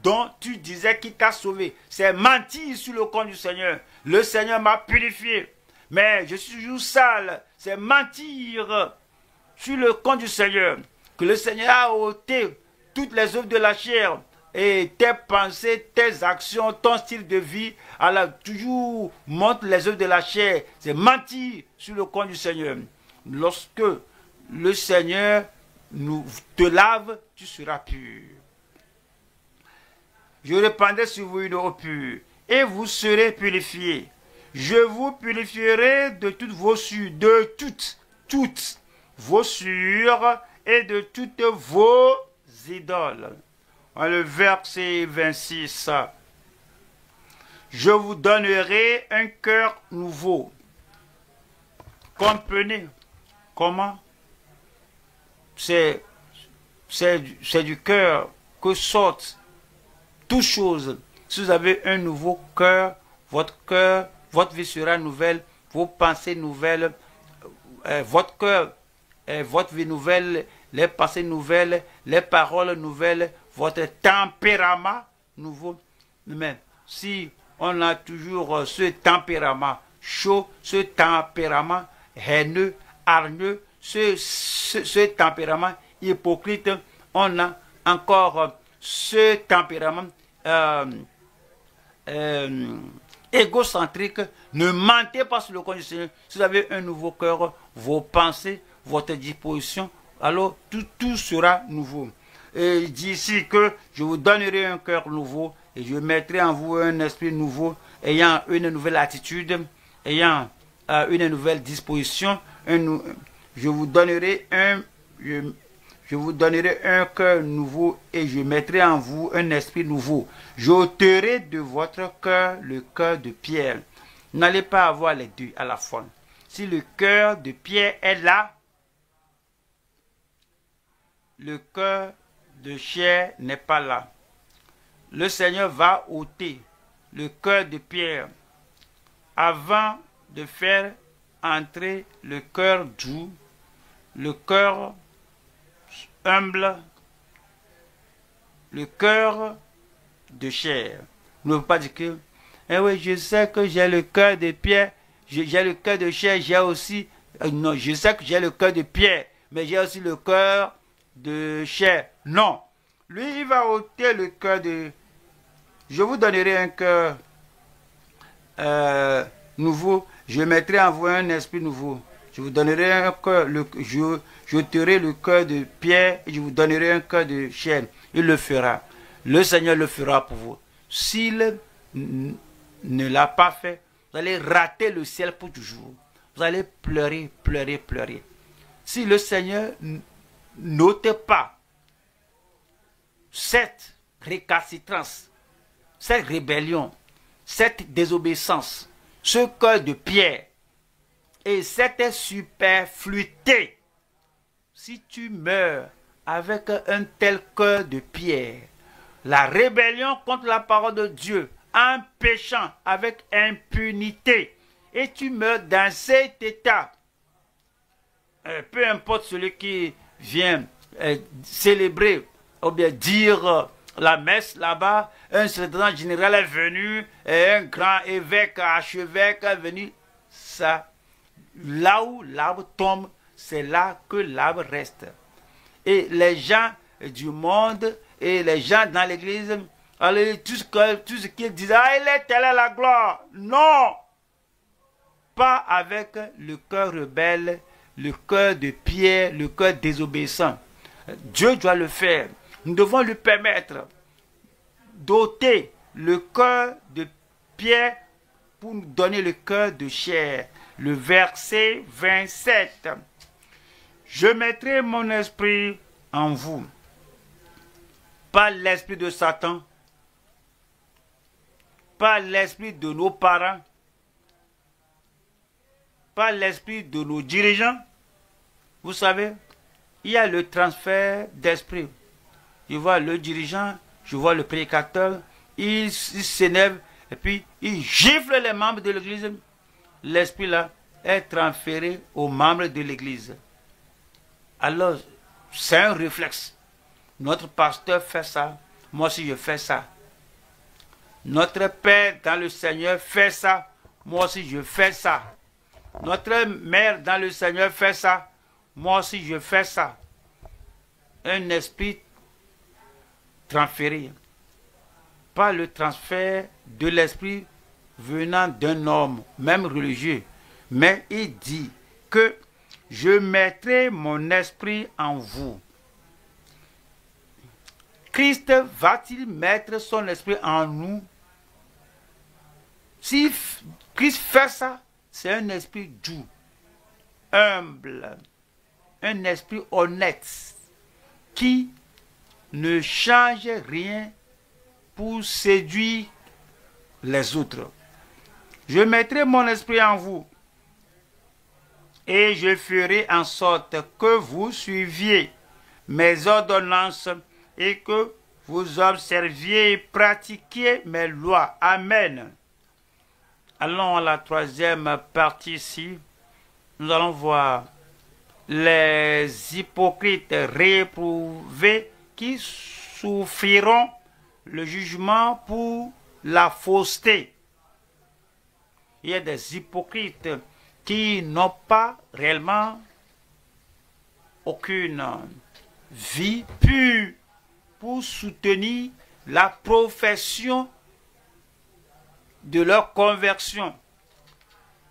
dont tu disais qu'il t'a sauvé. C'est mentir sur le compte du Seigneur. Le Seigneur m'a purifié, mais je suis toujours sale. C'est mentir sur le compte du Seigneur. Que le Seigneur a ôté toutes les œuvres de la chair et tes pensées, tes actions, ton style de vie, alors toujours montre les œuvres de la chair. C'est mentir sur le compte du Seigneur. Lorsque le Seigneur te lave, tu seras pur. Je répandrai sur vous une eau pure, et vous serez purifiés. Je vous purifierai de toutes vos souillures, de toutes vos souillures et de toutes vos idoles. Le verset 26. Je vous donnerai un cœur nouveau. Comprenez comment c'est du cœur que sortent toutes choses. Si vous avez un nouveau cœur, votre vie sera nouvelle, vos pensées nouvelles, votre cœur, votre vie nouvelle, les pensées nouvelles, les paroles nouvelles, votre tempérament nouveau. Mais si on a toujours ce tempérament chaud, ce tempérament haineux, hargneux, ce tempérament hypocrite, on a encore ce tempérament égocentrique. Ne mentez pas sur le compte du Seigneur. Si vous avez un nouveau cœur, vos pensées, votre disposition, alors tout sera nouveau. Et il dit ici que je vous donnerai un cœur nouveau et je mettrai en vous un esprit nouveau, ayant une nouvelle attitude, ayant une nouvelle disposition. Je vous donnerai un cœur nouveau et je mettrai en vous un esprit nouveau. J'ôterai de votre cœur le cœur de pierre. N'allez pas avoir les deux à la fois. Si le cœur de pierre est là, le cœur de chair n'est pas là. Le Seigneur va ôter le cœur de pierre avant de faire entrer le cœur doux, le cœur humble, le cœur de chair. Ne veut pas dire que, eh oui, je sais que j'ai le cœur de pierre, j'ai le cœur de chair, j'ai aussi, non, je sais que j'ai le cœur de pierre, mais j'ai aussi le cœur de chair. Non. Lui, il va ôter le cœur de... Je vous donnerai un cœur nouveau, je mettrai en vous un esprit nouveau. Je vous donnerai un cœur, je ôterai le cœur de pierre et je vous donnerai un cœur de chair. Il le fera. Le Seigneur le fera pour vous. S'il ne l'a pas fait, vous allez rater le ciel pour toujours. Vous allez pleurer, pleurer, pleurer. Si le Seigneur n'ôte pas cette récalcitrance, cette rébellion, cette désobéissance, ce cœur de pierre et cette superfluité, si tu meurs avec un tel cœur de pierre, la rébellion contre la parole de Dieu, en péchant avec impunité, et tu meurs dans cet état, peu importe celui qui vient célébrer ou bien dire la messe là-bas, un secrétaire général est venu, et un grand évêque, archevêque est venu, ça, là où l'arbre tombe, c'est là que l'arbre reste. Et les gens du monde et les gens dans l'église, tout ce qu'ils disent, ah, il est telle est la gloire. Non! Pas avec le cœur rebelle, le cœur de pierre, le cœur désobéissant. Dieu doit le faire. Nous devons lui permettre d'ôter le cœur de pierre pour nous donner le cœur de chair. Le verset 27. Je mettrai mon esprit en vous, pas l'esprit de Satan, pas l'esprit de nos parents, pas l'esprit de nos dirigeants. Vous savez, il y a le transfert d'esprit. Je vois le dirigeant, je vois le prédicateur, il s'énerve et puis il gifle les membres de l'église. L'esprit là est transféré aux membres de l'église. Alors, c'est un réflexe. Notre pasteur fait ça, moi aussi je fais ça. Notre Père dans le Seigneur fait ça, moi aussi je fais ça. Notre mère dans le Seigneur fait ça, moi aussi je fais ça. Un esprit transféré. pas le transfert de l'esprit venant d'un homme, même religieux, mais il dit que je mettrai mon esprit en vous. Christ va-t-il mettre son esprit en nous? Si Christ fait ça, c'est un esprit doux, humble, un esprit honnête, qui ne change rien pour séduire les autres. Je mettrai mon esprit en vous et je ferai en sorte que vous suiviez mes ordonnances et que vous observiez et pratiquiez mes lois. Amen. Allons à la troisième partie ici. Nous allons voir les hypocrites réprouvés qui souffriront le jugement pour la fausseté. Il y a des hypocrites qui n'ont pas réellement aucune vie pure pour soutenir la profession de leur conversion.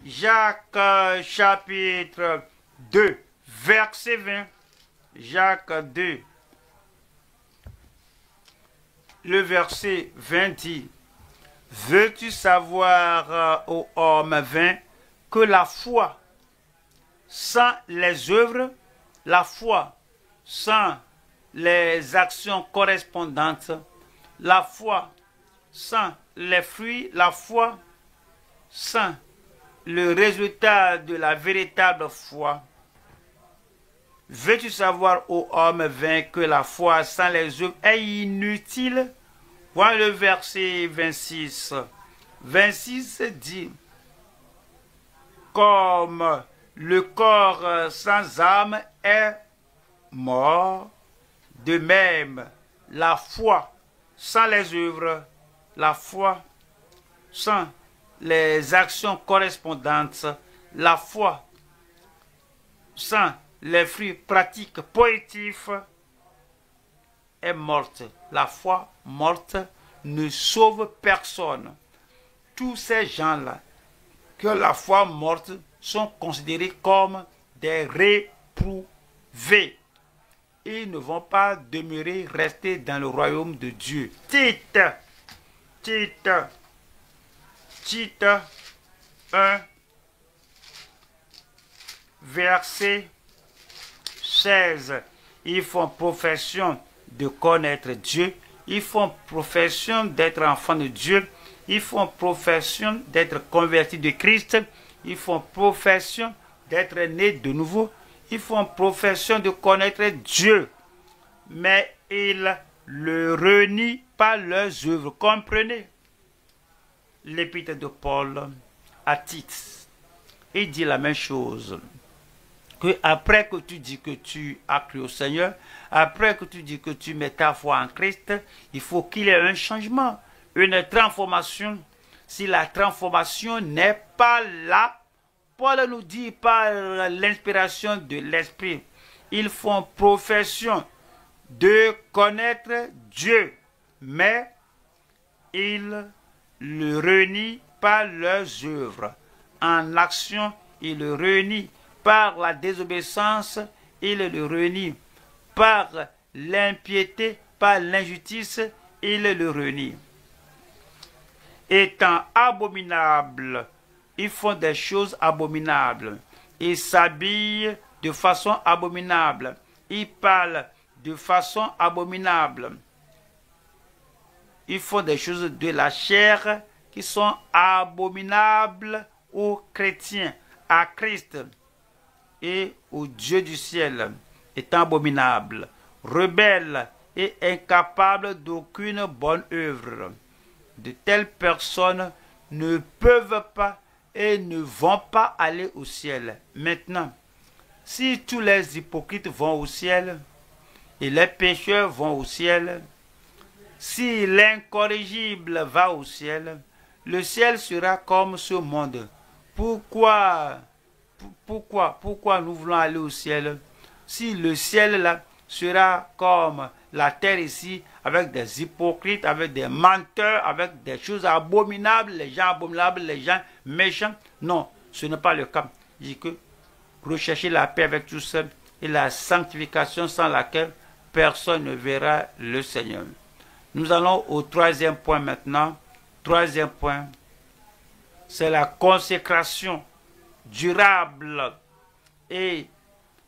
Jacques chapitre 2, verset 20. Jacques 2, le verset 20 dit: veux-tu savoir, ô homme vain, que la foi sans les œuvres, la foi sans les actions correspondantes, la foi sans les fruits, la foi sans le résultat de la véritable foi. Veux-tu savoir, ô homme vain, que la foi sans les œuvres est inutile? Voilà le verset 26. 26 dit: comme le corps sans âme est mort, de même la foi sans les œuvres, la foi sans les actions correspondantes, la foi sans les fruits pratiques positifs est morte. La foi morte ne sauve personne. Tous ces gens-là, que la foi morte, sont considérés comme des réprouvés. Ils ne vont pas demeurer, rester dans le royaume de Dieu. Tite 1, verset 16. Ils font profession de connaître Dieu. Ils font profession d'être enfants de Dieu. Ils font profession d'être convertis de Christ. Ils font profession d'être nés de nouveau. Ils font profession de connaître Dieu. Mais ils le renient par leurs œuvres. Comprenez l'épître de Paul à Tite. Il dit la même chose. Que après que tu dis que tu as cru au Seigneur, après que tu dis que tu mets ta foi en Christ, il faut qu'il y ait un changement, une transformation. Si la transformation n'est pas là, Paul nous dit par l'inspiration de l'Esprit, ils font profession de connaître Dieu, mais ils le renient par leurs œuvres. En action, ils le renient par la désobéissance, ils le renient par l'impiété, par l'injustice, ils le renient. Étant abominables, ils font des choses abominables. Ils s'habillent de façon abominable. Ils parlent de façon abominable. Ils font des choses de la chair qui sont abominables aux chrétiens, à Christ et au Dieu du ciel, étant abominables, rebelles et incapables d'aucune bonne œuvre. De telles personnes ne peuvent pas et ne vont pas aller au ciel. Maintenant, si tous les hypocrites vont au ciel et les pécheurs vont au ciel, si l'incorrigible va au ciel, le ciel sera comme ce monde. Pourquoi nous voulons aller au ciel? Si le ciel là sera comme la terre ici, avec des hypocrites, avec des menteurs, avec des choses abominables, les gens abominables, les gens méchants. Non, ce n'est pas le cas. Il dit que recherchez la paix avec tous et la sanctification sans laquelle personne ne verra le Seigneur. Nous allons au troisième point maintenant. Troisième point, c'est la consécration durable et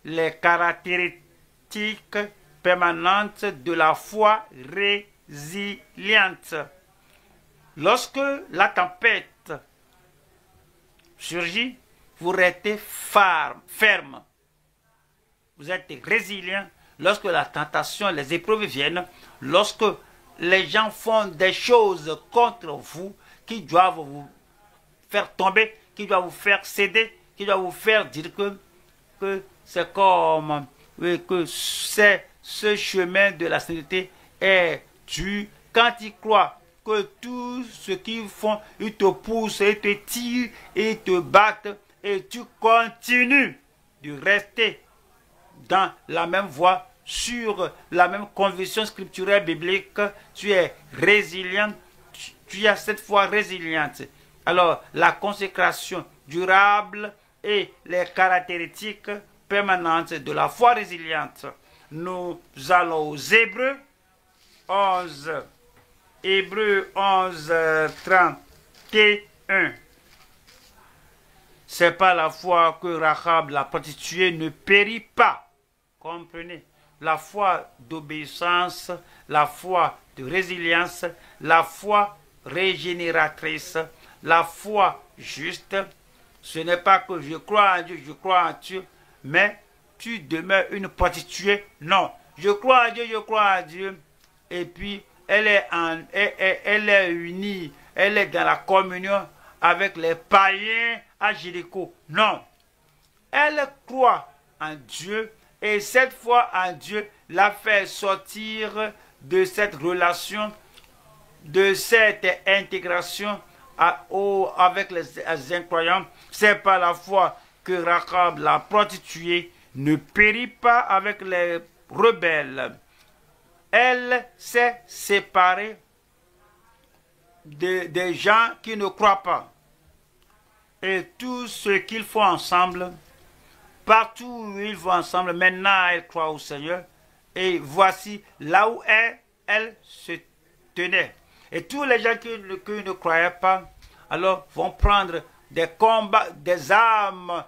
les caractéristiques permanentes de la foi résiliente. Lorsque la tempête surgit, vous restez ferme. Vous êtes résilient. Lorsque la tentation, les épreuves viennent, lorsque les gens font des choses contre vous qui doivent vous faire tomber, qui doivent vous faire céder, qui doivent vous faire dire que c'est comme que c'est ce chemin de la sainteté est dur. Quand ils croient que tout ce qu'ils font, ils te poussent, ils te tirent, ils te battent et tu continues de rester dans la même voie, sur la même conviction scripturelle biblique, tu es résilient, tu as cette foi résiliente. Alors, la consécration durable et les caractéristiques permanentes de la foi résiliente. Nous allons aux Hébreux 11. Hébreux 11, 31. C'est pas la foi que Rahab, la prostituée, ne périt pas. Comprenez? La foi d'obéissance, la foi de résilience, la foi régénératrice, la foi juste. Ce n'est pas que je crois en Dieu, je crois en Dieu, mais tu demeures une prostituée. Non, je crois en Dieu, et puis elle est unie, elle est dans la communion avec les païens à Jéricho. Non, elle croit en Dieu, et cette foi en Dieu l'a fait sortir de cette relation, de cette intégration avec les incroyants. C'est par la foi que Rahab, la prostituée, ne périt pas avec les rebelles. Elle s'est séparée des gens qui ne croient pas. Et tout ce qu'ils font ensemble, partout où ils vont ensemble, maintenant elle croit au Seigneur. Et voici là où elle se tenait. Et tous les gens qui ne croyaient pas, alors vont prendre des combats, des armes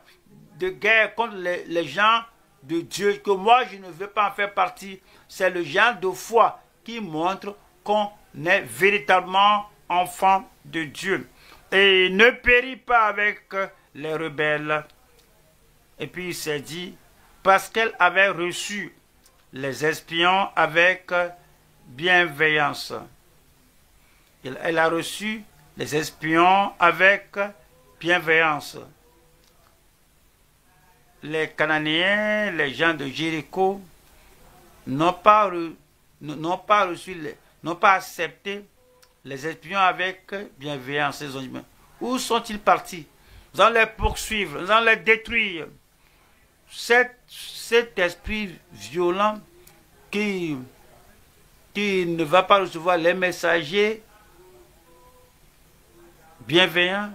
de guerre contre les gens de Dieu, que moi je ne veux pas en faire partie. C'est le genre de foi qui montre qu'on est véritablement enfant de Dieu. Et ne périt pas avec les rebelles. Et puis il s'est dit, parce qu'elle avait reçu les espions avec bienveillance. Elle a reçu les espions avec bienveillance. Les Cananéens, les gens de Jéricho, n'ont pas accepté les espions avec bienveillance. Ils ont dit, où sont-ils partis? Nous allons les poursuivre, nous allons les détruire. Cet esprit violent qui ne va pas recevoir les messagers bienveillants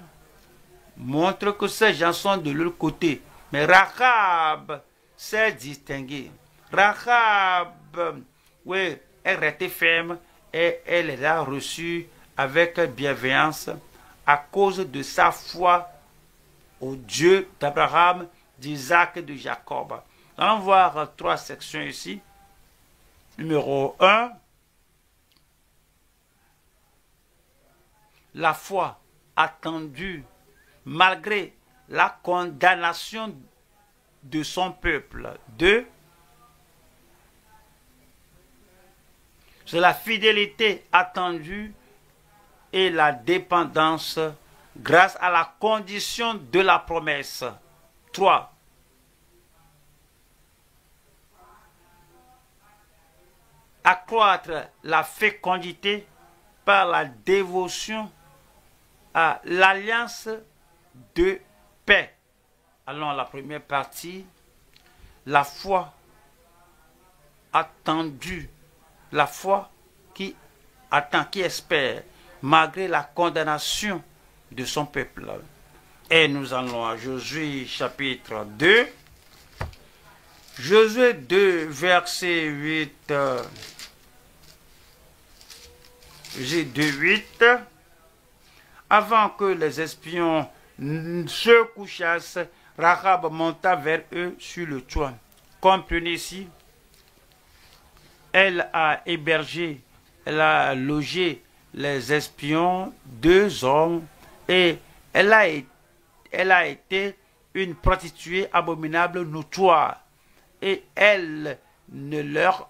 montre que ces gens sont de leur côté. Mais Rahab s'est distinguée. Rahab, oui, elle restait ferme et elle les a reçus avec bienveillance à cause de sa foi au Dieu d'Abraham, d'Isaac et de Jacob. Nous allons voir trois sections ici. Numéro 1, la foi attendue malgré la condamnation de son peuple. 2, c'est la fidélité attendue et la dépendance grâce à la condition de la promesse. 3, accroître la fécondité par la dévotion à l'alliance de paix. Allons à la première partie. La foi attendue. La foi qui attend, qui espère, malgré la condamnation de son peuple. Et nous allons à Josué chapitre 2. Josué 2, verset 8. Josué 2, 8. Avant que les espions se couchassent, Rahab monta vers eux sur le toit. Comprenez ici, elle a hébergé, elle a logé les espions, 2 hommes, et elle a été une prostituée abominable notoire. Et elle ne leur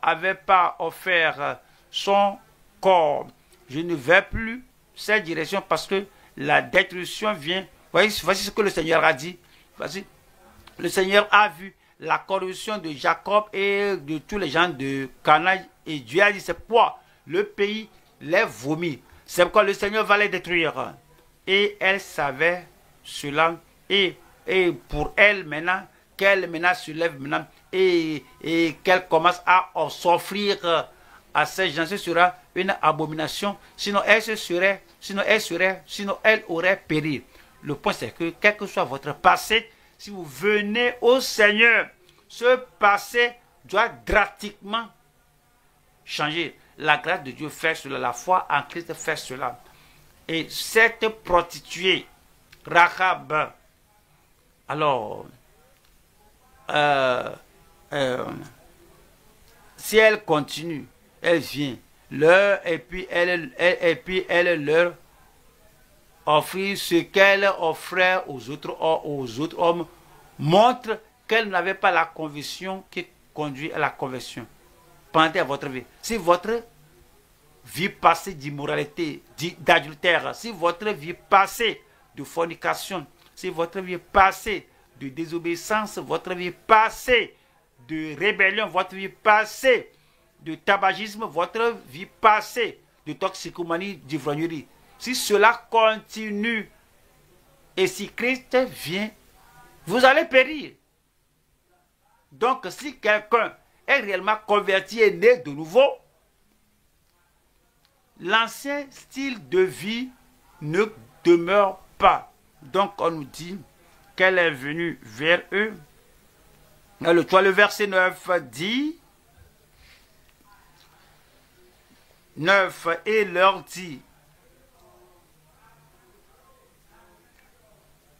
avait pas offert son corps. Je ne vais plus cette direction parce que la destruction vient. Voici ce que le Seigneur a dit. Voici, le Seigneur a vu la corruption de Jacob et de tous les gens de Canaan, et Dieu a dit, c'est pourquoi le pays les vomit. C'est pourquoi le Seigneur va les détruire. Et elle savait cela. Et pour elle maintenant, qu'elle maintenant se lève maintenant et qu'elle commence à s'offrir à ces gens, ce sera une abomination. Sinon elle aurait péri. Le point c'est que quel que soit votre passé, si vous venez au Seigneur, ce passé doit drastiquement changer. La grâce de Dieu fait cela, la foi en Christ fait cela. Et cette prostituée, Rahab, alors, si elle continue, elle vient, et puis elle leur offrit ce qu'elle offrait aux autres hommes, montre qu'elle n'avait pas la conviction qui conduit à la conversion. Pensez à votre vie. Si votre vie passée d'immoralité, d'adultère, si votre vie passée de fornication, si votre vie passée de désobéissance, votre vie passée de rébellion, votre vie passée de tabagisme, votre vie passée de toxicomanie, d'ivrognerie, si cela continue et si Christ vient, vous allez périr. Donc si quelqu'un est réellement converti et né de nouveau, l'ancien style de vie ne demeure pas. Donc on nous dit qu'elle est venue vers eux. Le verset 9 dit, 9, et leur dit,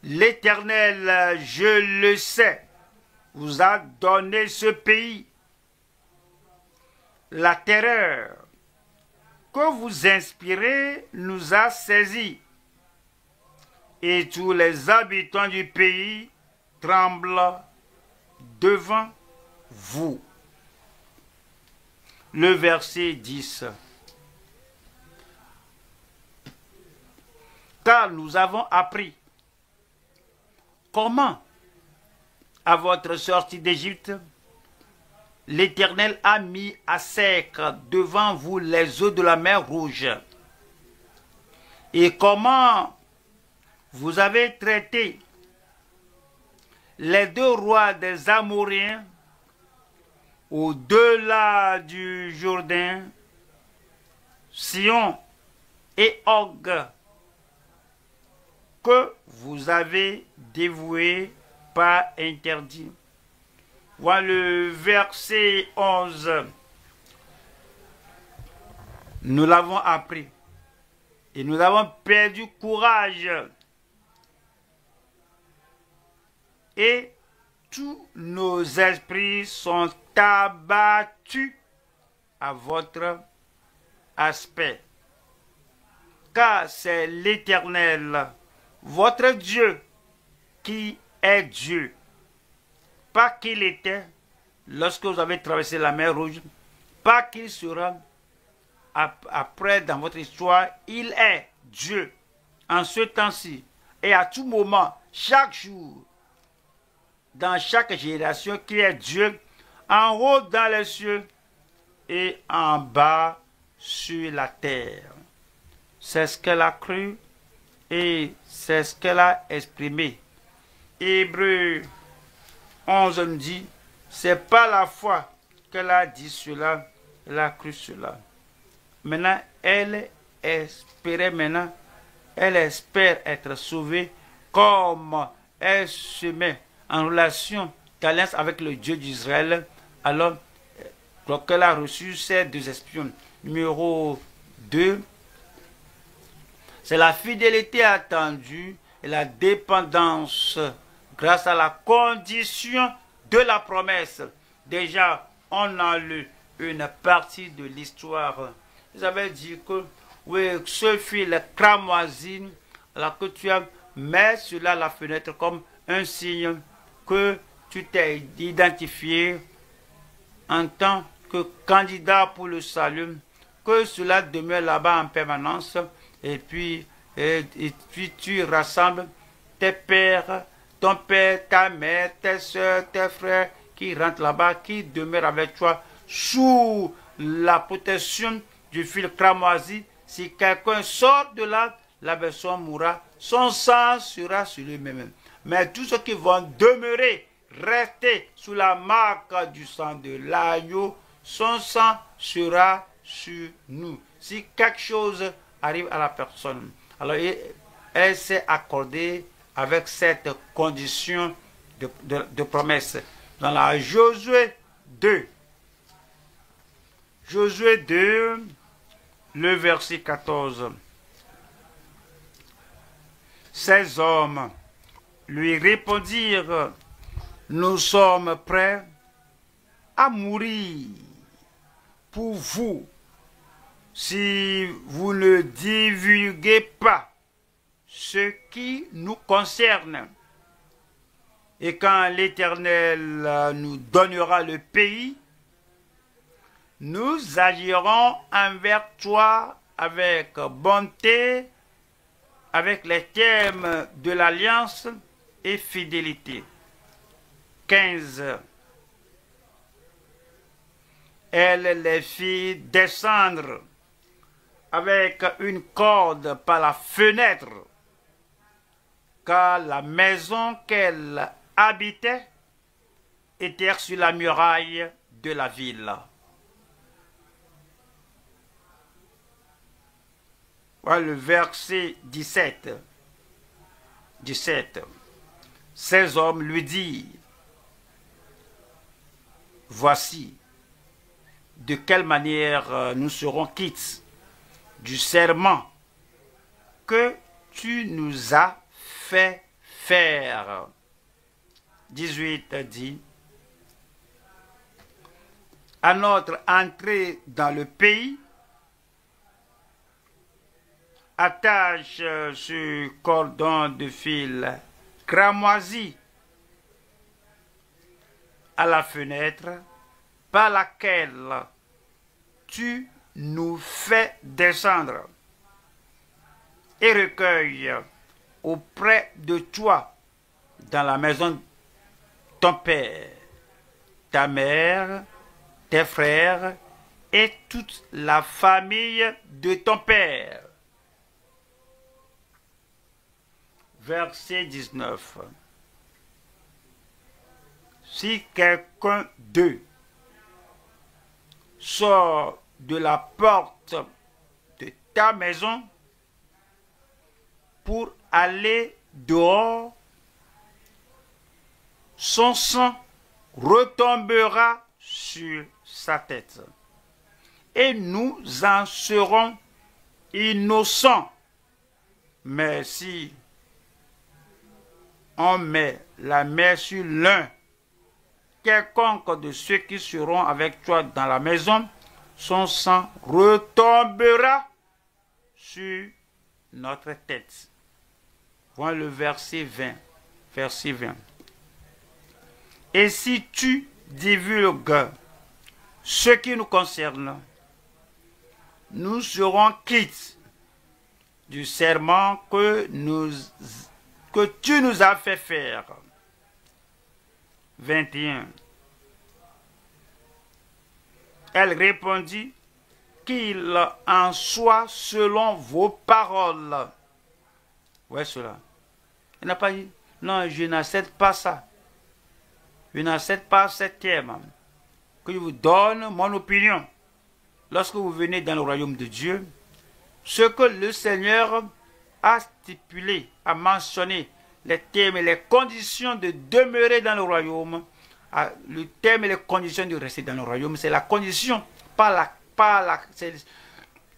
l'Éternel, je le sais, vous a donné ce pays. La terreur que vous inspirez nous a saisis, et tous les habitants du pays tremblent devant vous. Le verset 10. Car nous avons appris comment, à votre sortie d'Égypte, l'Éternel a mis à sec devant vous les eaux de la mer Rouge, et comment vous avez traité les 2 rois des Amoréens au-delà du Jourdain, Sion et Og, que vous avez dévoués par interdit. Voilà le verset 11. Nous l'avons appris et nous avons perdu courage. Et tous nos esprits sont abattus à votre aspect. Car c'est l'Éternel, votre Dieu, qui est Dieu. Pas qu'il était lorsque vous avez traversé la mer Rouge, pas qu'il sera après dans votre histoire. Il est Dieu en ce temps-ci et à tout moment, chaque jour, dans chaque génération, qui est Dieu, en haut dans les cieux et en bas sur la terre. C'est ce qu'elle a cru et c'est ce qu'elle a exprimé. Hébreux 11 nous dit, C'est pas la foi qu'elle a dit cela, elle a cru cela. Maintenant, elle espère être sauvée comme elle se met en relation d'alliance avec le Dieu d'Israël. Alors, qu'elle a reçu ces deux espions. Numéro 2, c'est la fidélité attendue et la dépendance grâce à la condition de la promesse. Déjà, on a lu une partie de l'histoire. Ils avaient dit que oui, ce fil cramoisi, alors que tu as mis sur la fenêtre comme un signe que tu t'es identifié en tant que candidat pour le salut, que cela demeure là-bas en permanence, et puis tu rassembles tes pères, ton père, ta mère, tes soeurs, tes frères qui rentrent là-bas, qui demeurent avec toi sous la protection du fil cramoisi. Si quelqu'un sort de là, la personne mourra, son sang sera sur lui-même. Mais tous ceux qui vont demeurer, rester sous la marque du sang de l'agneau, son sang sera sur nous. Si quelque chose arrive à la personne, alors elle s'est accordée avec cette condition de promesse. Dans la Josué 2, le verset 14. Ces hommes lui répondirent: nous sommes prêts à mourir pour vous si vous ne divulguez pas ce qui nous concerne. Et quand l'Éternel nous donnera le pays, nous agirons envers toi avec bonté, avec les termes de l'alliance et fidélité. 15. Elle les fit descendre avec une corde par la fenêtre, car la maison qu'elle habitait était sur la muraille de la ville. Voilà le verset 17. Ces hommes lui dirent: voici de quelle manière nous serons quittes du serment que tu nous as fait faire. 18 dit: à notre entrée dans le pays, attache ce cordon de fil cramoisi à la fenêtre par laquelle tu nous fais descendre, et recueille auprès de toi dans la maison ton père, ta mère, tes frères et toute la famille de ton père. Verset 19. Si quelqu'un d'eux sort de la porte de ta maison pour aller dehors, son sang retombera sur sa tête, et nous en serons innocents. Mais si on met la main sur l'un, quelconque de ceux qui seront avec toi dans la maison, son sang retombera sur notre tête. Voilà le verset 20. Verset 20. Et si tu divulgues ce qui nous concerne, nous serons quittes du serment que tu nous as fait faire. 21. Elle répondit: qu'il en soit selon vos paroles. Ouais, cela. Elle n'a pas dit: non, je n'accepte pas ça. je n'accepte pas cette terme. Que je vous donne mon opinion. Lorsque vous venez dans le royaume de Dieu, ce que le Seigneur a stipulé, a mentionné, les termes et les conditions de demeurer dans le royaume, le terme et les conditions de rester dans le royaume, c'est la condition,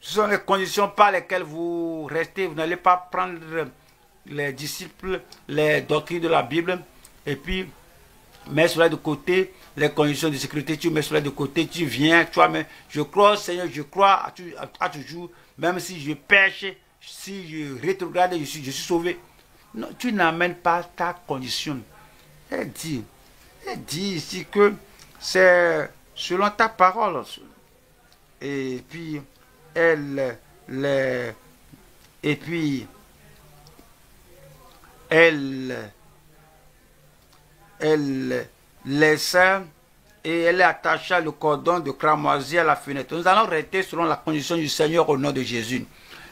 ce sont les conditions par lesquelles vous restez. Vous n'allez pas prendre les disciples, les doctrines de la Bible, et puis mettre cela de côté, les conditions de sécurité, tu mets cela de côté, tu viens, tu vois, mais je crois au Seigneur, je crois à toujours, même si je pêche, si je rétrograde, je suis sauvé. Non, tu n'amènes pas ta condition. Elle dit ici que c'est selon ta parole. Et puis, elle laissa et elle attacha le cordon de cramoisi à la fenêtre. Nous allons rester selon la condition du Seigneur au nom de Jésus.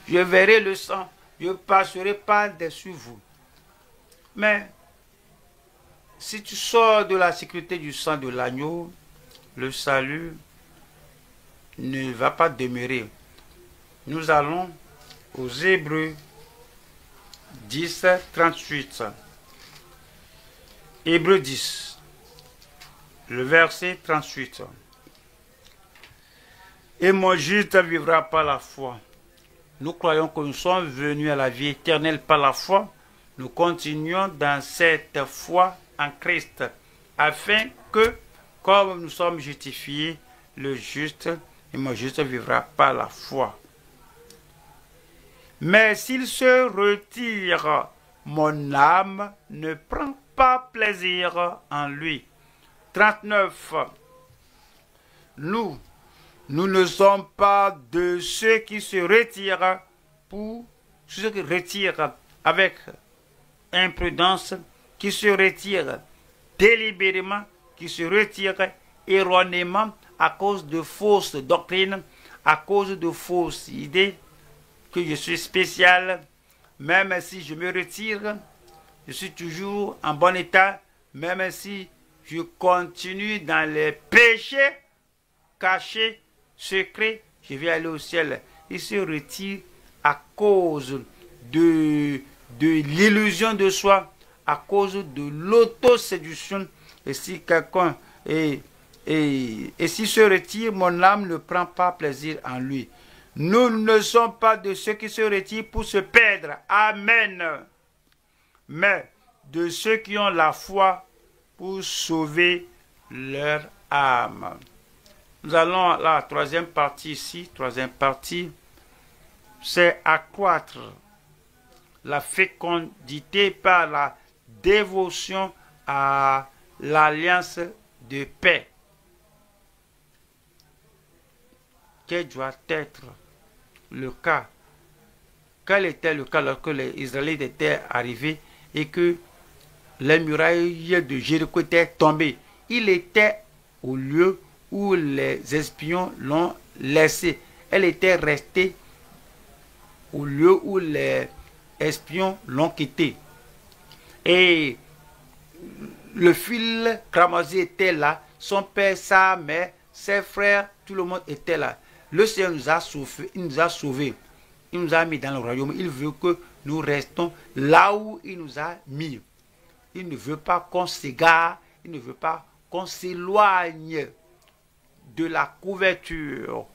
Je verrai le sang, je passerai par-dessus vous. Mais si tu sors de la sécurité du sang de l'agneau, le salut ne va pas demeurer. Nous allons aux Hébreux 10, 38. Hébreux 10, le verset 38. Et mon juste vivra par la foi. Nous croyons que nous sommes venus à la vie éternelle par la foi. Nous continuons dans cette foi en Christ, afin que, comme nous sommes justifiés, le juste et mon juste vivra par la foi. Mais s'il se retire, mon âme ne prend pas plaisir en lui. 39. Nous ne sommes pas de ceux qui se retirent avec imprudence, qui se retirent délibérément, qui se retirent erronément à cause de fausses doctrines, à cause de fausses idées, que je suis spécial, même si je me retire, je suis toujours en bon état, même si je continue dans les péchés cachés, secrets, je vais aller au ciel. Il se retire à cause de l'illusion de soi, à cause de l'autoséduction. Et si quelqu'un s'il se retire, mon âme ne prend pas plaisir en lui. Nous ne sommes pas de ceux qui se retirent pour se perdre. Amen. Mais de ceux qui ont la foi pour sauver leur âme. Nous allons à la troisième partie ici. Troisième partie, c'est accroître la fécondité par la dévotion à l'alliance de paix. Quel doit être le cas? Quel était le cas lorsque les Israélites étaient arrivés et que les murailles de Jéricho étaient tombées? Il était au lieu où les espions l'ont laissé. Elle était restée au lieu où les espions l'ont quitté. Et le fil cramoisi était là, son père, sa mère, ses frères, tout le monde était là. Le Seigneur nous a sauvés, il nous a mis dans le royaume. Il veut que nous restons là où il nous a mis. Il ne veut pas qu'on s'égare, il ne veut pas qu'on s'éloigne de la couverture.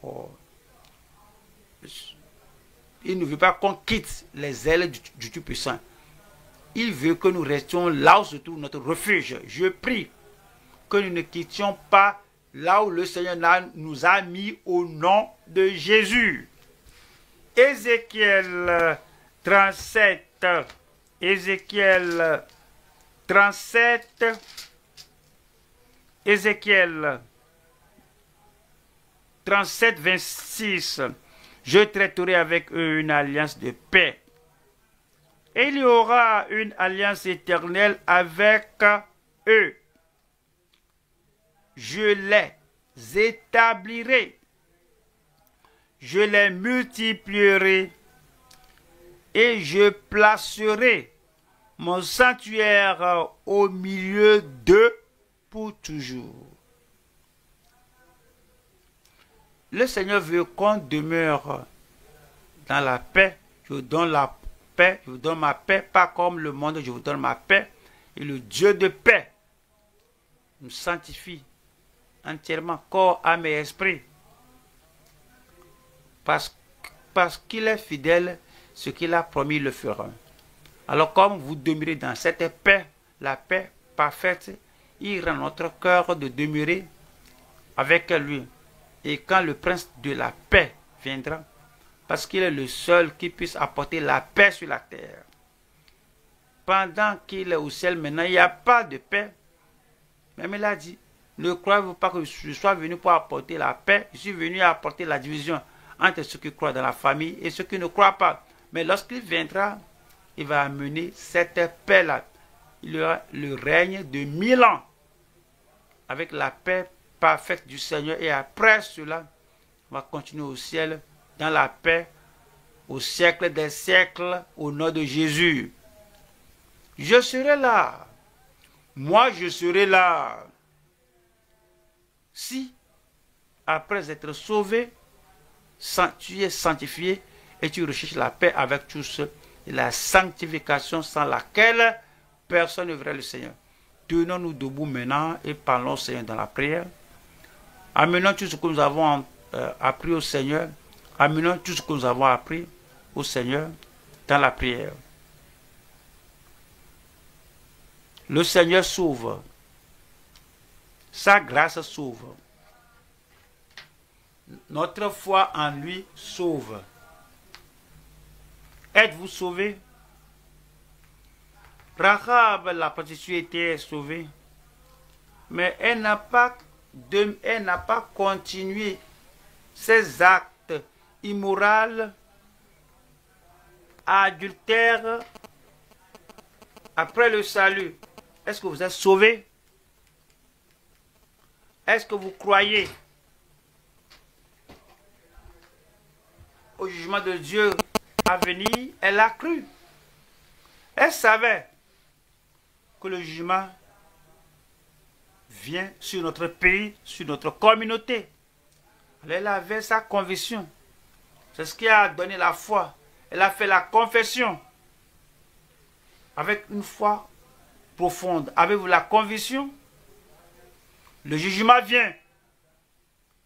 Il ne veut pas qu'on quitte les ailes du Tout-Puissant. Il veut que nous restions là où se trouve notre refuge. Je prie que nous ne quittions pas là où le Seigneur nous a mis au nom de Jésus. Ézéchiel 37. Ézéchiel 37. Ézéchiel 37, 26. Je traiterai avec eux une alliance de paix. Et il y aura une alliance éternelle avec eux. Je les établirai. Je les multiplierai. Et je placerai mon sanctuaire au milieu d'eux. pour toujours. Le Seigneur veut qu'on demeure dans la paix. Je vous donne la paix, je vous donne ma paix, pas comme le monde, je vous donne ma paix. Et le Dieu de paix nous sanctifie entièrement, corps, âme et esprit. Parce qu'il est fidèle, ce qu'il a promis, il le fera. Alors comme vous demeurez dans cette paix, la paix parfaite, il rend notre cœur de demeurer avec lui. Et quand le prince de la paix viendra, parce qu'il est le seul qui puisse apporter la paix sur la terre. Pendant qu'il est au ciel maintenant, il n'y a pas de paix. Même il a dit, ne croyez-vous pas que je sois venu pour apporter la paix? Je suis venu apporter la division entre ceux qui croient dans la famille et ceux qui ne croient pas. Mais lorsqu'il viendra, il va amener cette paix-là. Il y aura le règne de 1000 ans avec la paix parfaite du Seigneur. Et après cela, on va continuer au ciel dans la paix au siècle des siècles au nom de Jésus. Je serai là. Moi, je serai là. Si, après être sauvé, tu es sanctifié et tu recherches la paix avec tous et la sanctification sans laquelle personne ne verra le Seigneur. Tenons-nous debout maintenant et parlons au Seigneur dans la prière. Amenons tout ce que nous avons appris au Seigneur. Amenons tout ce que nous avons appris au Seigneur dans la prière. Le Seigneur sauve. Sa grâce sauve. Notre foi en lui sauve. Êtes-vous sauvés? Rahab, la prostituée, était sauvée, mais elle n'a pas continué ses actes immoraux, adultères, après le salut. Est-ce que vous êtes sauvés? Est-ce que vous croyez au jugement de Dieu à venir? Elle a cru. Elle savait que le jugement vient sur notre pays, sur notre communauté. Elle avait sa conviction. C'est ce qui a donné la foi. Elle a fait la confession avec une foi profonde. Avez-vous la conviction? Le jugement vient.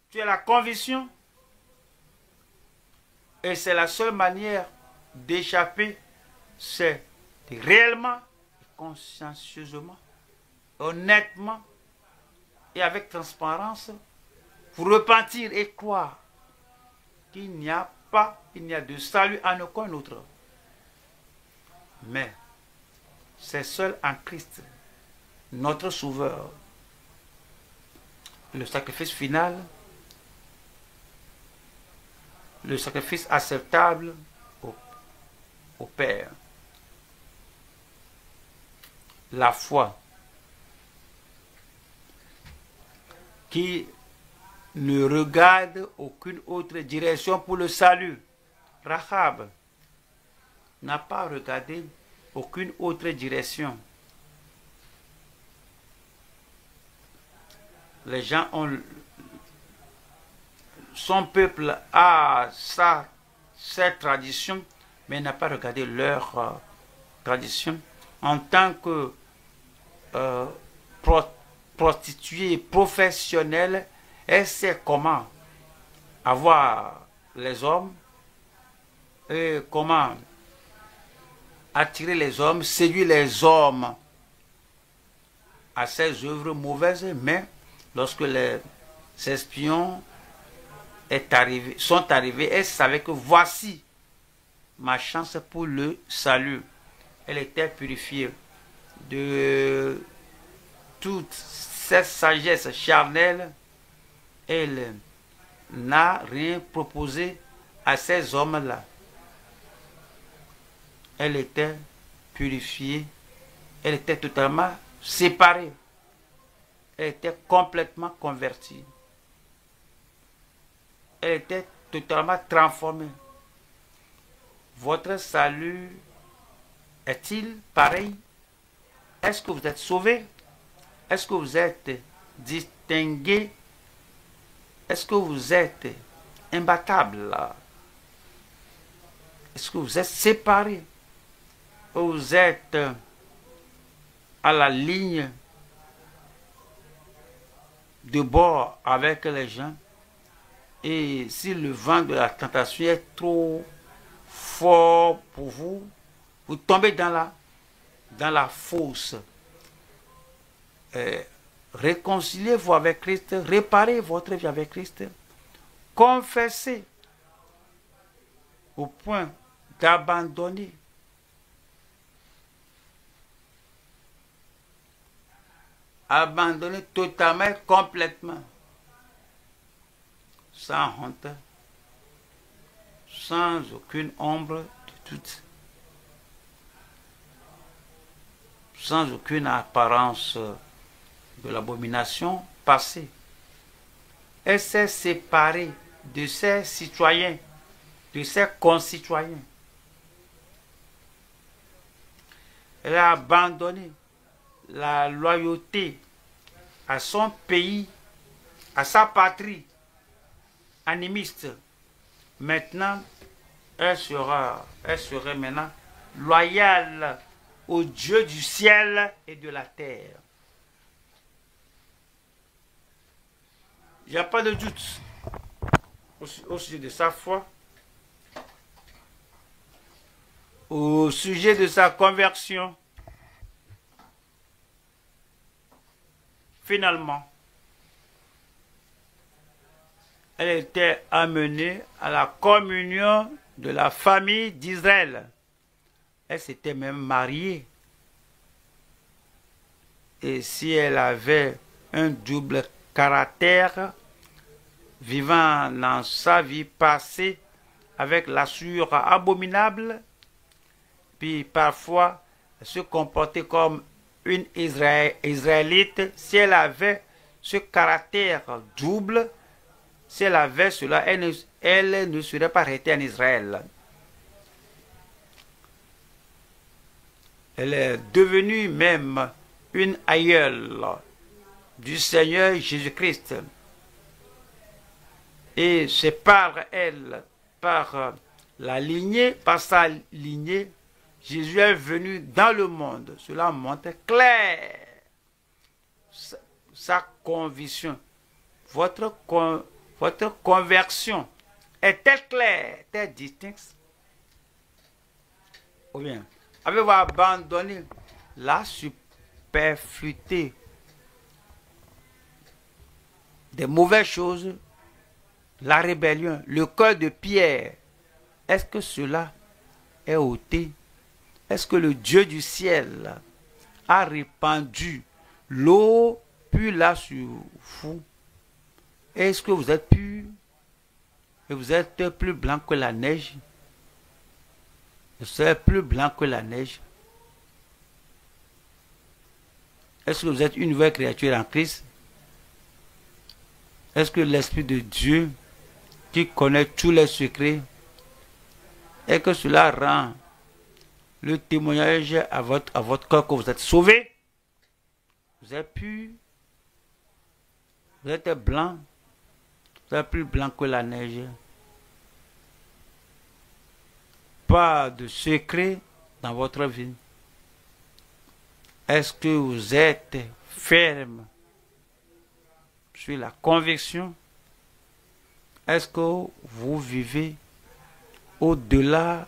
Tu as la conviction. Et c'est la seule manière d'échapper, c'est réellement, consciencieusement, honnêtement et avec transparence, vous repentir et croire qu'il n'y a de salut en aucun autre. Mais c'est seul en Christ, notre Sauveur, le sacrifice final, le sacrifice acceptable au Père. La foi qui ne regarde aucune autre direction pour le salut. Rahab n'a pas regardé aucune autre direction. Les gens ont... Son peuple a cette tradition, mais n'a pas regardé leur tradition. En tant que prostituée professionnelle, elle sait comment avoir les hommes et comment attirer les hommes, séduire les hommes à ses œuvres mauvaises. Mais lorsque les espions sont arrivés, elle savait que voici ma chance pour le salut. Elle était purifiée de toute cette sagesse charnelle. Elle n'a rien proposé à ces hommes-là. Elle était purifiée. Elle était totalement séparée. Elle était complètement convertie. Elle était totalement transformée. Votre salut est-il pareil? Est-ce que vous êtes sauvés? Est-ce que vous êtes distingué? Est-ce que vous êtes imbattable? Est-ce que vous êtes séparé? Vous êtes à la ligne de bord avec les gens? Et si le vent de la tentation est trop fort pour vous, vous tombez dans la fosse. Réconciliez-vous avec Christ, réparez votre vie avec Christ, confessez au point d'abandonner. Abandonnez totalement et complètement, sans honte, sans aucune ombre de doute, sans aucune apparence de l'abomination passée. Elle s'est séparée de ses citoyens, de ses concitoyens. Elle a abandonné la loyauté à son pays, à sa patrie animiste. Maintenant, elle serait maintenant loyale au Dieu du ciel et de la terre. Il n'y a pas de doute au sujet de sa foi, au sujet de sa conversion. Finalement, elle était amenée à la communion de la famille d'Israël. Elle s'était même mariée. Et si elle avait un double caractère, vivant dans sa vie passée avec la souillure abominable, puis parfois se comporter comme une Israélite, si elle avait ce caractère double, si elle avait cela, elle ne serait pas restée en Israël. Elle est devenue même une aïeule du Seigneur Jésus-Christ. Et c'est par elle, par la lignée, par sa lignée, Jésus est venu dans le monde. Cela montre clair sa conviction. Votre conversion est-elle claire, est-elle distincte? Ou bien, avez-vous abandonné la superfluité des mauvaises choses, la rébellion, le cœur de pierre? Est-ce que cela est ôté? Est-ce que le Dieu du ciel a répandu l'eau pure là sur vous? Est-ce que vous êtes pur et vous êtes plus blanc que la neige? Vous êtes plus blanc que la neige. Est-ce que vous êtes une nouvelle créature en Christ? Est-ce que l'Esprit de Dieu, qui connaît tous les secrets, et que cela rend le témoignage à votre cœur que vous êtes sauvé? Vous êtes pur, vous êtes blanc, vous êtes plus blanc que la neige. Pas de secret dans votre vie. Est-ce que vous êtes ferme sur la conviction? Est-ce que vous vivez au-delà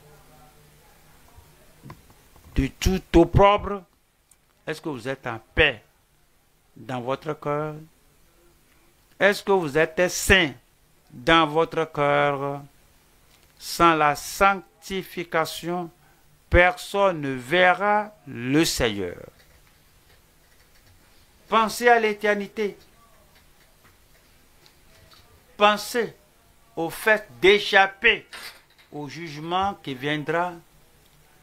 de tout opprobre? Est-ce que vous êtes en paix dans votre cœur? Est-ce que vous êtes saint dans votre cœur? Sans la sanctification, personne ne verra le Seigneur. Pensez à l'éternité. Pensez au fait d'échapper au jugement qui viendra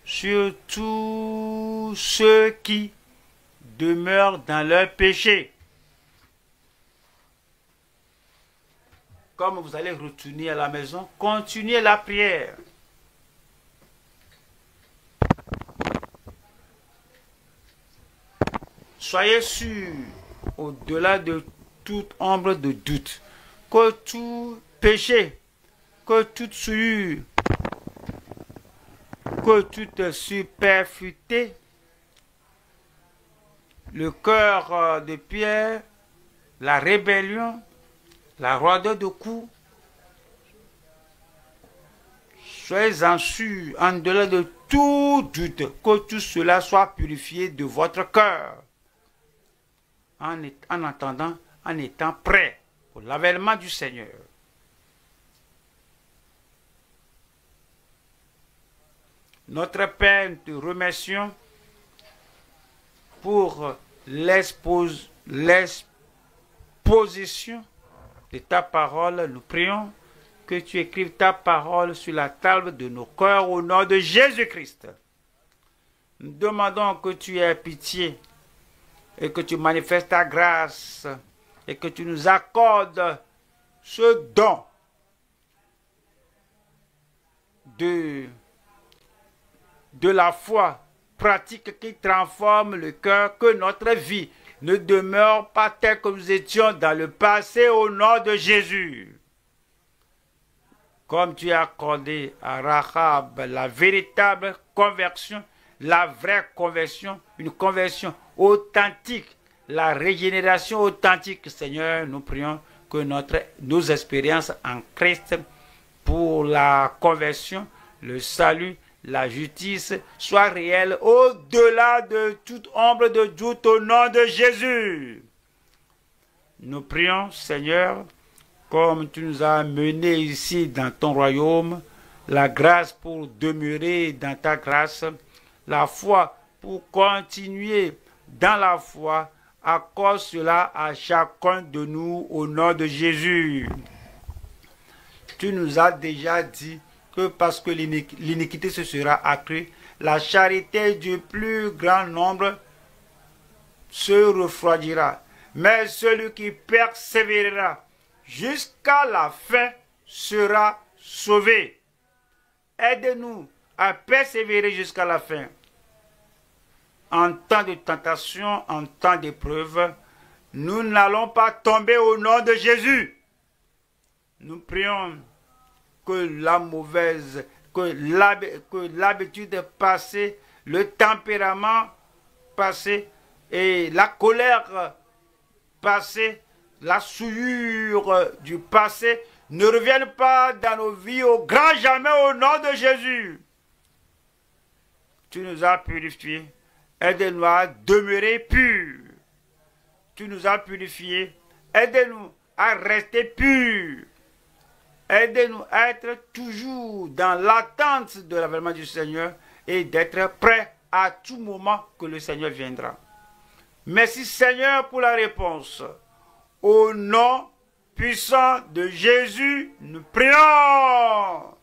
sur tous ceux qui demeurent dans leur péché. Comme vous allez retourner à la maison, continuez la prière. Soyez sûrs au-delà de toute ombre de doute, que tout péché, que toute souillure, que toute superfluité, le cœur de pierre, la rébellion, la roideur de cou, soyez-en sûrs, en delà de tout doute, que tout cela soit purifié de votre cœur, en attendant, en étant prêt pour l'avènement du Seigneur. Notre Père, nous te remercions pour l'exposition de ta parole. Nous prions que tu écrives ta parole sur la table de nos cœurs au nom de Jésus-Christ. Nous demandons que tu aies pitié et que tu manifestes ta grâce et que tu nous accordes ce don de la foi pratique qui transforme le cœur, que notre vie ne demeure pas telle que nous étions dans le passé au nom de Jésus. Comme tu as accordé à Rahab la véritable conversion, la vraie conversion, une conversion authentique, la régénération authentique, Seigneur, nous prions que nos expériences en Christ pour la conversion, le salut, la justice soient réelles au-delà de toute ombre de doute au nom de Jésus. Nous prions, Seigneur, comme tu nous as menés ici dans ton royaume, la grâce pour demeurer dans ta grâce, la foi pour continuer dans la foi, accorde cela à chacun de nous au nom de Jésus. Tu nous as déjà dit que parce que l'iniquité se sera accrue, la charité du plus grand nombre se refroidira. Mais celui qui persévérera jusqu'à la fin sera sauvé. Aide-nous à persévérer jusqu'à la fin. En temps de tentation, en temps d'épreuve, nous n'allons pas tomber au nom de Jésus. Nous prions que la mauvaise, que l'habitude passée, le tempérament passé et la colère passée, la souillure du passé ne reviennent pas dans nos vies au grand jamais au nom de Jésus. Tu nous as purifiés, aide-nous à demeurer purs. Tu nous as purifiés, aide-nous à rester purs. Aide-nous à être toujours dans l'attente de l'avènement du Seigneur et d'être prêts à tout moment que le Seigneur viendra. Merci Seigneur pour la réponse. Au nom puissant de Jésus, nous prions.